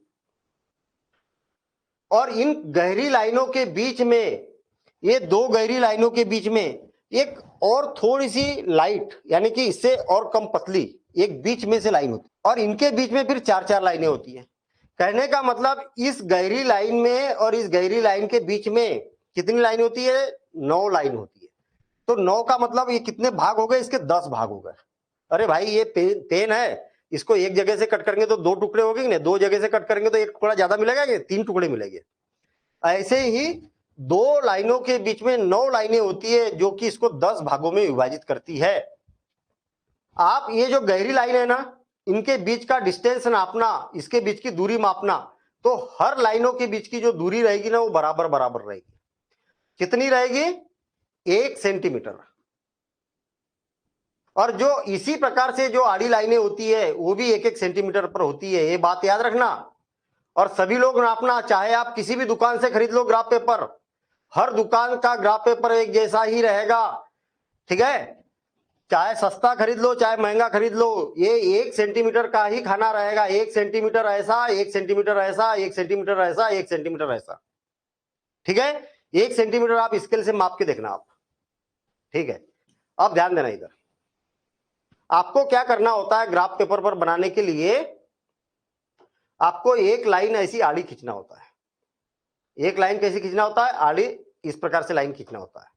S1: और इन गहरी लाइनों के बीच में, ये 2 गहरी लाइनों के बीच में एक और थोड़ी सी लाइट, यानी कि इससे और कम पतली एक बीच में से लाइन होती है, और इनके बीच में फिर 4-4 लाइनें होती है। कहने का मतलब इस गहरी लाइन में और इस गहरी लाइन के बीच में कितनी लाइन होती है? 9 लाइन होती है। तो 9 का मतलब ये कितने भाग हो गए, इसके 10 भाग हो गए। अरे भाई ये पेन है, इसको एक जगह से कट करेंगे तो 2 टुकड़े हो गए, 2 जगह से कट करेंगे तो 1 टुकड़ा ज्यादा मिलेगा, 3 टुकड़े मिलेंगे। ऐसे ही 2 लाइनों के बीच में 9 लाइनें होती है जो कि इसको 10 भागों में विभाजित करती है। आप ये जो गहरी लाइन है ना, इनके बीच का डिस्टेंस नापना, इसके बीच की दूरी मापना, तो हर लाइनों के बीच की जो दूरी रहेगी ना वो बराबर बराबर रहेगी। कितनी रहेगी? 1 सेंटीमीटर। और जो इसी प्रकार से जो आड़ी लाइनें होती है वो भी 1-1 सेंटीमीटर पर होती है, ये बात याद रखना। और सभी लोग नापना, चाहे आप किसी भी दुकान से खरीद लो ग्राफ पेपर, हर दुकान का ग्राफ पेपर एक जैसा ही रहेगा, ठीक है? चाहे सस्ता खरीद लो चाहे महंगा खरीद लो, ये 1 सेंटीमीटर का ही खाना रहेगा। 1 सेंटीमीटर ऐसा, 1 सेंटीमीटर ऐसा, 1 सेंटीमीटर ऐसा, 1 सेंटीमीटर ऐसा, ठीक है? 1 सेंटीमीटर आप स्केल से माप के देखना आप, ठीक है? अब ध्यान देना, इधर आपको क्या करना होता है ग्राफ पेपर पर बनाने के लिए, आपको एक लाइन ऐसी आड़ी खींचना होता है। एक लाइन कैसे खींचना होता है? आड़ी इस प्रकार से लाइन खींचना होता है,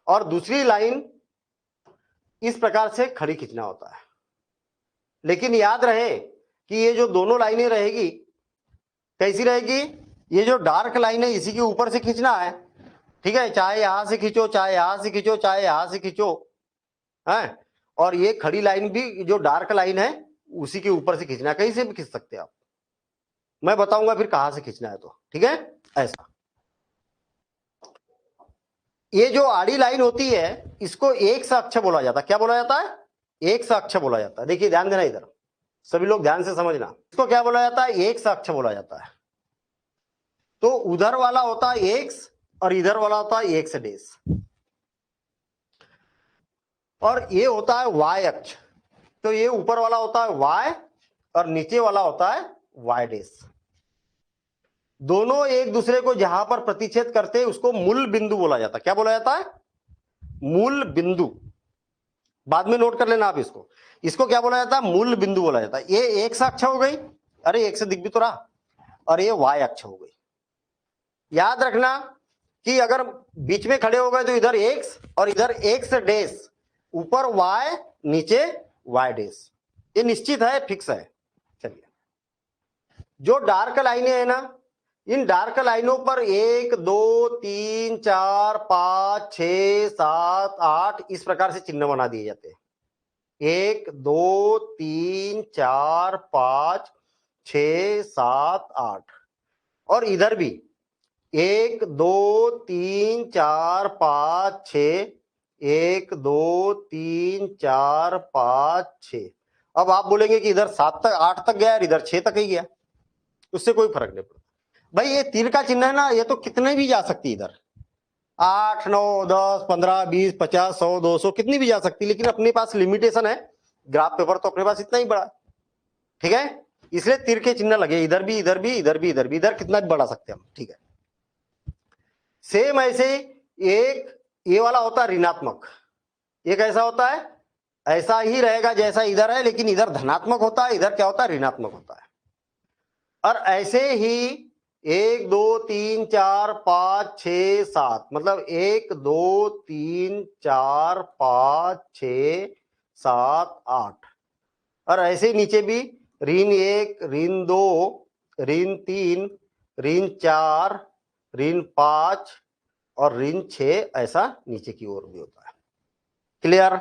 S1: और दूसरी लाइन इस प्रकार से खड़ी खींचना होता है। लेकिन याद रहे कि ये जो दोनों लाइनें रहेगी कैसी रहेगी? ये जो डार्क लाइन है इसी के ऊपर से खींचना है, ठीक है? चाहे यहां से खींचो, चाहे यहां से खींचो, चाहे यहां से खींचो, है? और ये खड़ी लाइन भी जो डार्क लाइन है उसी के ऊपर से खींचना है, कहीं से भी खींच सकते हैं आप, मैं बताऊंगा फिर कहां से खींचना है, तो ठीक है? ऐसा ये जो आड़ी लाइन होती है इसको एक अक्ष बोला जाता है। क्या बोला जाता है? एक अक्ष बोला जाता है। देखिए ध्यान देना, इधर सभी लोग ध्यान से समझना, इसको क्या बोला जाता है? एक अक्ष बोला जाता है। तो उधर वाला होता है एक्स और इधर वाला होता है एक्स डेश, और ये होता है वाई अक्ष। तो ये ऊपर वाला होता है वाई और नीचे वाला होता है वाई डेश। दोनों एक दूसरे को जहां पर प्रतिच्छेद करते हैं उसको मूल बिंदु बोला जाता है। क्या बोला जाता है? मूल बिंदु। बाद में नोट कर लेना आप इसको, इसको क्या बोला जाता है? मूल बिंदु बोला जाता है। ये एक्स अक्ष हो गई, अरे एक से दिख भी तो रहा, और ये वाई अक्ष हो गई। याद रखना कि अगर बीच में खड़े हो गए तो इधर एक्स और इधर एक्स डेश, ऊपर वाई नीचे वाई डेश, ये निश्चित है, फिक्स है। चलिए, जो डार्क लाइनें है ना, इन डार्क लाइनों पर 1 2 3 4 5 6 7 8 इस प्रकार से चिन्ह बना दिए जाते हैं। 1 2 3 4 5 6 7 8, और इधर भी 1 2 3 4 5 6, 1 2 3 4 5 6। अब आप बोलेंगे कि इधर 7 तक 8 तक गया और इधर 6 तक ही गया, उससे कोई फर्क नहीं पड़ता भाई। ये तीर का चिन्ह है ना, ये तो कितने भी जा सकती, इधर 8 9 10 15 20 50 100 200 कितनी भी जा सकती, लेकिन अपने पास लिमिटेशन है, ग्राफ पेपर तो अपने पास इतना ही बड़ा, ठीक है? इसलिए तीर के चिन्ह लगे, इधर भी इधर भी इधर भी इधर भी, इधर कितना भी बढ़ा सकते हैं हम, ठीक है? सेम ऐसे एक ये वाला होता है ऋणात्मक, ये कैसा होता है? ऐसा ही रहेगा जैसा इधर है, लेकिन इधर धनात्मक होता है, इधर क्या होता है? ऋणात्मक होता है। और ऐसे ही 1 2 3 4 5 6 7, मतलब 1 2 3 4 5 6 7 8, और ऐसे ही नीचे भी ऋण 1 ऋण 2 ऋण 3 ऋण 4 ऋण 5 और ऋण 6, ऐसा नीचे की ओर भी होता है। क्लियर?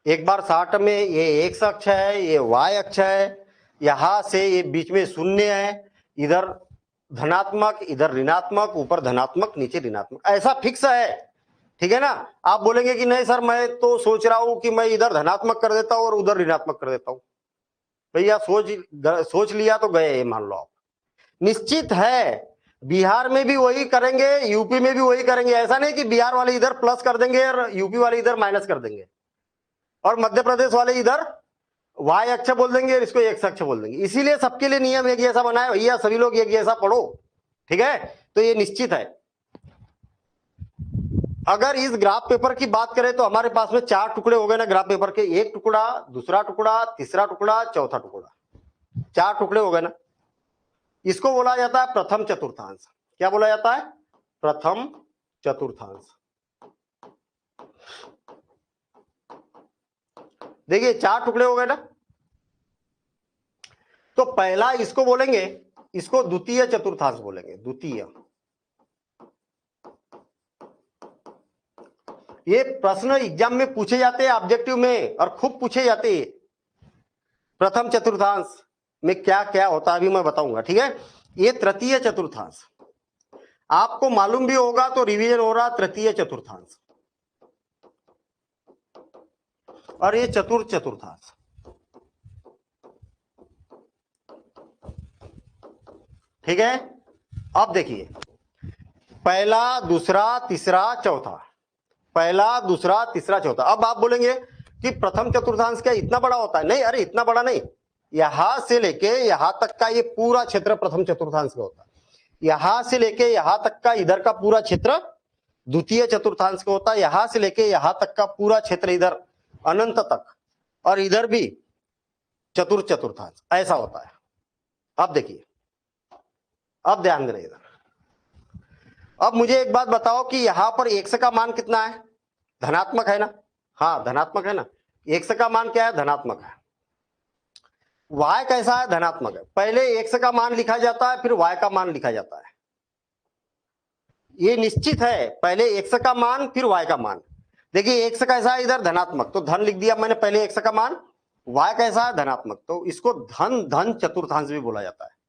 S1: एक बार 60 में ये एक्स अक्ष है, ये वाई अक्ष है, यहां से ये बीच में शून्य है, इधर धनात्मक इधर ऋणात्मक, ऊपर धनात्मक नीचे ऋणात्मक, ऐसा फिक्स है, ठीक है ना? आप बोलेंगे कि नहीं सर मैं तो सोच रहा हूं कि मैं इधर धनात्मक कर देता हूं और उधर ऋणात्मक कर देता हूं। भैया सोच लिया तो गए, मान लो आप। निश्चित है बिहार में भी वही करेंगे, यूपी में भी वही करेंगे। ऐसा नहीं कि बिहार वाले इधर प्लस कर देंगे और यूपी वाले इधर माइनस कर देंगे, और मध्य प्रदेश वाले इधर वाई अक्ष बोल देंगे और इसको एक्स अक्ष बोल देंगे। इसीलिए सबके लिए नियम एक जैसा बनाए भैया, सभी लोग एक जैसा पढ़ो, ठीक है? तो ये निश्चित है। अगर इस ग्राफ पेपर की बात करें तो हमारे पास में 4 टुकड़े हो गए ना ग्राफ पेपर के, एक टुकड़ा, दूसरा टुकड़ा, तीसरा टुकड़ा, चौथा टुकड़ा, 4 टुकड़े हो गए ना। इसको बोला जाता है प्रथम चतुर्थांश। क्या बोला जाता है? प्रथम चतुर्थांश। देखिए 4 टुकड़े हो गए ना। तो पहला इसको बोलेंगे, इसको द्वितीय चतुर्थांश बोलेंगे, द्वितीय। ये प्रश्न एग्जाम में पूछे जाते हैं, ऑब्जेक्टिव में, और खूब पूछे जाते हैं। प्रथम चतुर्थांश में क्या क्या होता है अभी मैं बताऊंगा, ठीक है। ये तृतीय चतुर्थांश आपको मालूम भी होगा तो रिवीजन हो रहा, तृतीय चतुर्थांश, और ये चतुर्थ चतुर्थांश। ठीक है। अब देखिए पहला, दूसरा, तीसरा, चौथा, पहला, दूसरा, तीसरा, चौथा। अब आप बोलेंगे कि प्रथम चतुर्थांश क्या इतना बड़ा होता है? नहीं, अरे इतना बड़ा नहीं, यहां से लेके यहां तक का ये पूरा क्षेत्र प्रथम चतुर्थांश का होता है। यहां से लेके यहां तक का इधर का पूरा क्षेत्र द्वितीय चतुर्थांश का होता है। यहां से लेके यहां तक का पूरा क्षेत्र इधर अनंत तक, और इधर भी चतुर्थ चतुर्थांश, ऐसा होता है। अब देखिए, अब ध्यान देना इधर। अब मुझे एक बात बताओ कि यहां पर x का मान कितना है? धनात्मक है ना? हाँ धनात्मक है ना। x का मान क्या है? धनात्मक है। y कैसा है? धनात्मक है। पहले x का मान लिखा जाता है, फिर y का मान लिखा जाता है। ये निश्चित है, पहले x का मान फिर y का मान। देखिए x कैसा है? इधर धनात्मक, तो धन लिख दिया मैंने पहले x का मान। y कैसा है? धनात्मक, तो इसको धन धन चतुर्थांश भी बोला जाता है।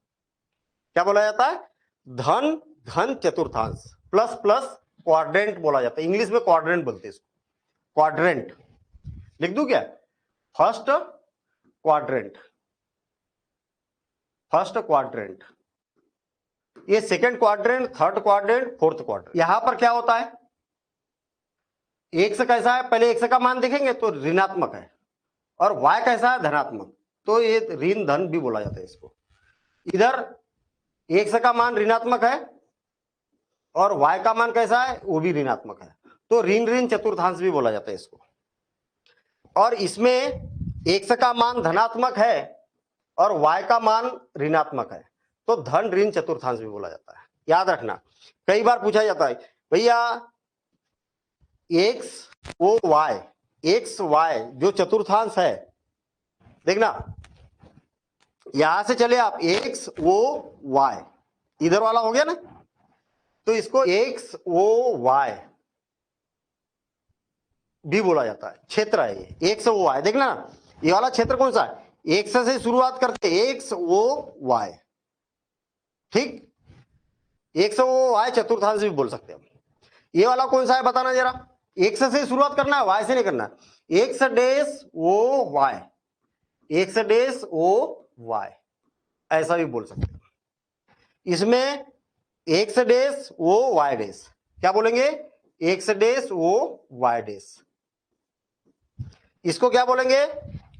S1: क्या बोला जाता है? धन धन चतुर्थांश, प्लस प्लस क्वाड्रेंट बोला जाता है। इंग्लिश में क्वाड्रेंट बोलते हैं इसको, क्वाड्रेंट लिख दूं क्या? फर्स्ट क्वाड्रेंट, फर्स्ट क्वाड्रेंट, ये second quadrant, third quadrant, fourth quadrant. यहां पर क्या होता है? x कैसा है? पहले x का मान देखेंगे तो ऋणात्मक है, और y कैसा है? धनात्मक, तो ये ऋण धन भी बोला जाता है इसको। इधर x का मान ऋणात्मक है और y का मान कैसा है? वो भी ऋणात्मक है, तो ऋण ऋण चतुर्थांश भी बोला जाता है इसको। और इसमें x का मान धनात्मक है और y का मान ऋणात्मक है, तो धन ऋण चतुर्थांश भी बोला जाता है। याद रखना, कई बार पूछा जाता है भैया x o y, x y जो चतुर्थांश है, देखना यहां से चले आप, x o y इधर वाला हो गया ना, तो इसको x o y भी बोला जाता है। क्षेत्र है ये x o y, देखना ये वाला क्षेत्र कौन सा है? x से शुरुआत करते, x o y, ठीक। x o y चतुर्थांश भी बोल सकते हैं हम। ये वाला कौन सा है बताना जरा? x से शुरुआत करना है, y से नहीं करना। x dash o y, x dash o y, ऐसा भी बोल सकते हैं। इसमें x dash o y dash, क्या बोलेंगे? x dash o y dash. इसको क्या बोलेंगे?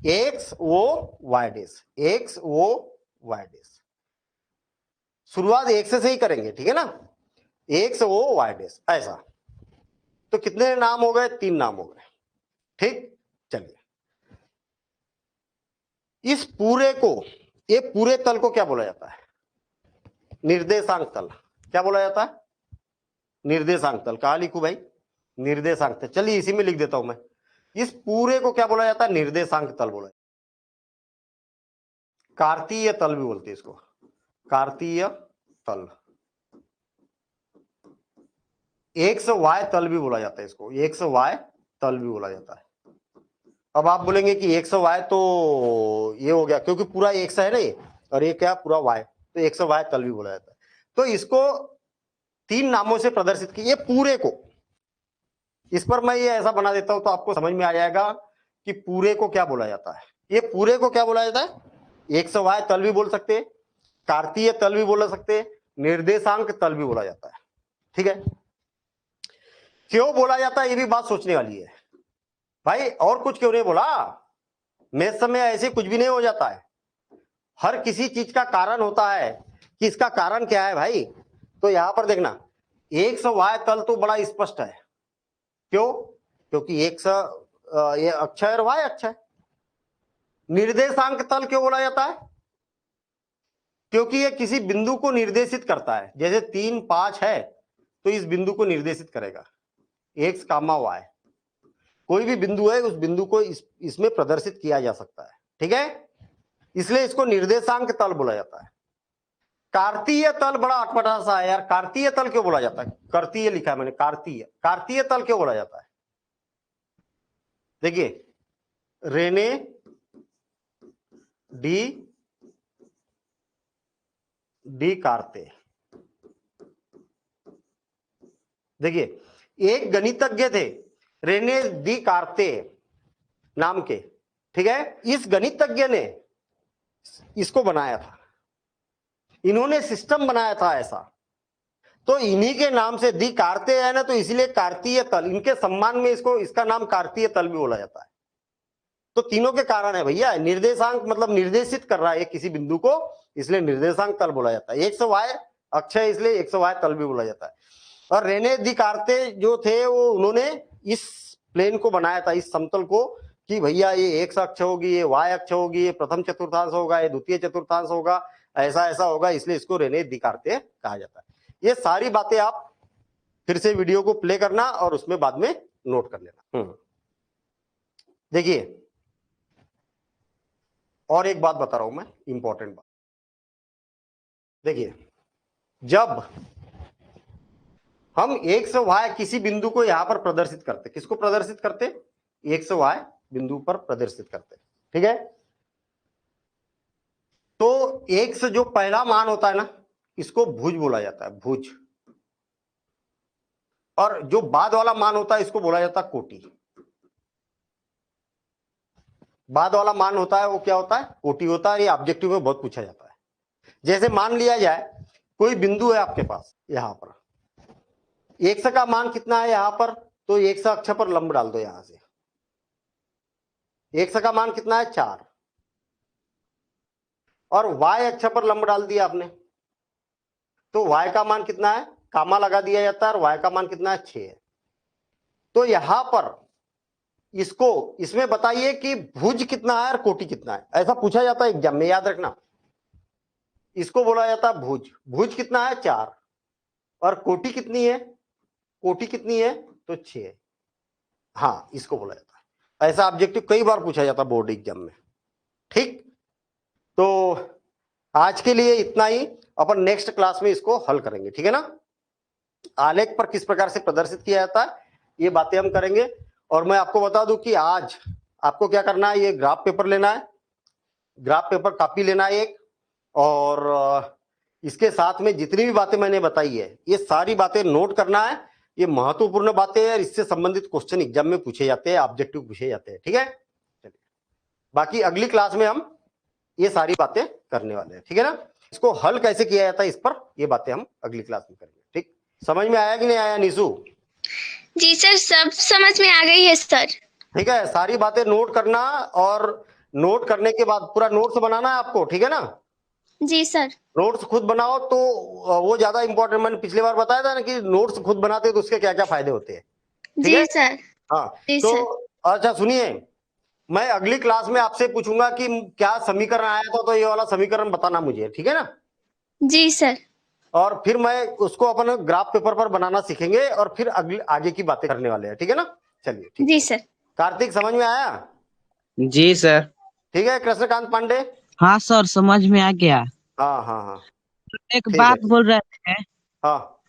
S1: x o y dash, x o y dash. शुरुआत x से ही करेंगे, ठीक है ना? x o y डैश, ऐसा। तो कितने नाम हो गए? 3 नाम हो गए, ठीक। चलिए, इस पूरे को, ये पूरे तल को क्या बोला जाता है? निर्देशांक तल। क्या बोला जाता है? निर्देशांक तल। कहा लिखूं भाई? निर्देशांक तल। चलिए इसी में लिख देता हूं मैं। इस पूरे को क्या बोला जाता है? निर्देशांक तल बोला। कार्तीय तल भी बोलते हैं इसको, कार्तीय तल। एक्स वाई तल भी बोला जाता है इसको, एक्स वाई तल भी बोला जाता है। अब आप बोलेंगे कि एक्स वाई तो ये हो गया, क्योंकि पूरा एक्स है ना ये, और ये क्या पूरा वाई, तो एक्स वाई तल भी बोला जाता है। तो इसको 3 नामों से प्रदर्शित किए पूरे को। इस पर मैं ये ऐसा बना देता हूं तो आपको समझ में आ जाएगा कि पूरे को क्या बोला जाता है। ये पूरे को क्या बोला जाता है? एक्स वाई तल भी बोल सकते हैं, कार्तीय तल भी बोल सकते हैं, निर्देशांक तल भी बोला जाता है, ठीक है। क्यों बोला जाता है ये भी बात सोचने वाली है भाई। और कुछ क्यों नहीं बोला? मैथ्स में ऐसे कुछ भी नहीं हो जाता है, हर किसी चीज का कारण होता है कि इसका कारण क्या है भाई। तो यहां पर देखना, एक्स वाई तल तो बड़ा स्पष्ट है। क्यों? क्योंकि एक्स ये अक्ष है और वाई अक्ष है। निर्देशांक तल क्यों बोला जाता है? क्योंकि ये किसी बिंदु को निर्देशित करता है। जैसे 3 5 है तो इस बिंदु को निर्देशित करेगा, एक्स कामा वाई, कोई भी बिंदु है उस बिंदु को इसमें प्रदर्शित किया जा सकता है, ठीक है। इसलिए इसको निर्देशांक तल बोला जाता है। कार्तीय तल बड़ा अटपटा सा है यार, कार्तीय तल क्यों बोला जाता है? कार्तीय लिखा है मैंने, कार्तीय, कार्तीय तल क्यों बोला जाता है? देखिए, रेने डी कार्ते। देखिए, एक गणितज्ञ थे रेने डी कार्ते नाम के, ठीक है। इस गणितज्ञ ने इसको बनाया था, इन्होंने सिस्टम बनाया था ऐसा, तो इन्हीं के नाम से दी कार्ते है ना, तो इसलिए कार्तीय तल, इनके सम्मान में इसको, इसका नाम कार्तीय तल भी बोला जाता है। तो तीनों के कारण है भैया, निर्देशांक मतलब निर्देशित कर रहा है किसी बिंदु को, इसलिए निर्देशांक तल बोला जाता है। 100 y अक्ष है इसलिए 100 y तल भी बोला जाता है। और रेने दी कार्ते जो थे वो, उन्होंने इस प्लेन को बनाया था, इस समतल को, कि भैया ये x अक्ष होगी, ये y अक्ष होगी, ये प्रथम चतुर्थांश होगा, ये द्वितीय चतुर्थांश होगा, ऐसा ऐसा होगा, इसलिए इसको रेने दी कार्ते कहा जाता है। ये सारी बातें आप फिर से वीडियो को प्ले करना और उसमें बाद में नोट कर लेना। देखिए, और एक बात बता रहा हूं मैं, इंपॉर्टेंट बात। देखिए, जब हम 100 y किसी बिंदु को यहां पर प्रदर्शित करते, किसको प्रदर्शित करते? 100 y बिंदु पर प्रदर्शित करते, ठीक है। तो x जो पहला मान होता है ना, इसको भुज बोला जाता है, भुज। और जो बाद वाला मान होता है इसको बोला जाता है कोटि। बाद वाला मान होता है वो क्या होता है? कोटि होता है। ये ऑब्जेक्टिव में बहुत पूछा जाता है। जैसे मान लिया जाए कोई बिंदु है आपके पास, यहां पर x का मान कितना है यहां पर, तो x अक्ष पर लंब डाल दो। यहां से x का मान कितना है? 4। और y अक्ष पर लंब डाल दिया आपने, तो y का मान कितना है? कामा लगा दिया जाता है, और y का मान कितना है? 6 है। तो यहां पर इसको, इसमें बताइए कि भुज कितना है और कोटि कितना है, ऐसा पूछा जाता है एग्जाम में, याद रखना। इसको बोला जाता है भुज। भुज कितना है? 4। और कोटि कितनी है? कोटि कितनी है? तो 6। हाँ, इसको बोला जाता है। ऐसा ऑब्जेक्टिव कई बार पूछा जाता है बोर्ड एग्जाम में, ठीक। तो आज के लिए इतना ही, अपन नेक्स्ट क्लास में इसको हल करेंगे, ठीक है ना। आलेख पर किस प्रकार से प्रदर्शित किया जाता है ये बातें हम करेंगे। और मैं आपको बता दूं कि आज आपको क्या करना है, ये ग्राफ पेपर लेना है, ग्राफ पेपर कॉपी लेना है एक, और इसके साथ में जितनी भी बातें मैंने बताई है ये सारी बातें नोट करना है। ये महत्वपूर्ण बातें हैं, इससे संबंधित क्वेश्चन एग्जाम में पूछे जाते हैं, ऑब्जेक्टिव पूछे जाते हैं, ठीक है। चलिए, बाकी अगली क्लास में हम ये सारी बातें करने वाले हैं, ठीक है ना। इसको हल कैसे किया जाता है इस पर ये बातें हम अगली क्लास में करेंगे, ठीक। समझ में आया कि नहीं आया निशु?
S2: जी सर, सब समझ में आ गई है सर।
S1: ठीक है, सारी बातें नोट करना, और नोट करने के बाद पूरा नोट्स बनाना है आपको, ठीक है ना।
S2: जी सर।
S1: नोट्स खुद बनाओ तो वो ज्यादा इंपॉर्टेंट, मैंने पिछली बार बताया था ना कि नोट्स खुद बनाते तो उसके क्या क्या फायदे होते हैं, ठीक है।
S2: जी सर।
S1: हाँ,
S2: जी
S1: तो
S2: सर।
S1: अच्छा सुनिए, मैं अगली क्लास में आपसे पूछूंगा कि क्या समीकरण आया था, तो ये वाला समीकरण बताना मुझे, ठीक है ना।
S2: जी सर।
S1: और फिर मैं उसको अपन ग्राफ पेपर पर बनाना सीखेंगे, और फिर अगली आगे की बातें करने वाले हैं, ठीक है ना। चलिए, ठीक।
S2: जी सर।
S1: कार्तिक, समझ में आया?
S3: जी सर।
S1: ठीक है, कृष्णकांत पांडे।
S3: हाँ सर, समझ में आ गया।
S1: हाँ हाँ हाँ,
S3: एक
S1: ठीक है,
S3: बात
S1: ठीक।
S3: बोल रहे हैं
S1: हाँ,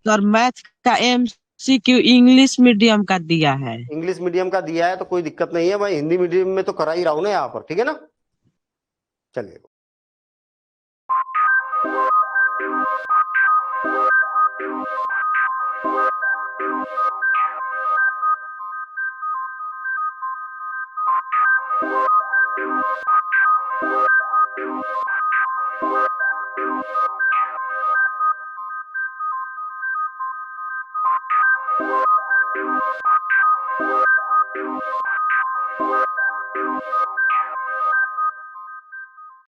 S3: सर, मैथ का MCQ इंग्लिश मीडियम का दिया है।
S1: इंग्लिश मीडियम का दिया है तो कोई दिक्कत नहीं है, मैं हिंदी मीडियम में तो करा ही रहा हूं ना यहाँ पर, ठीक है ना। चलिए।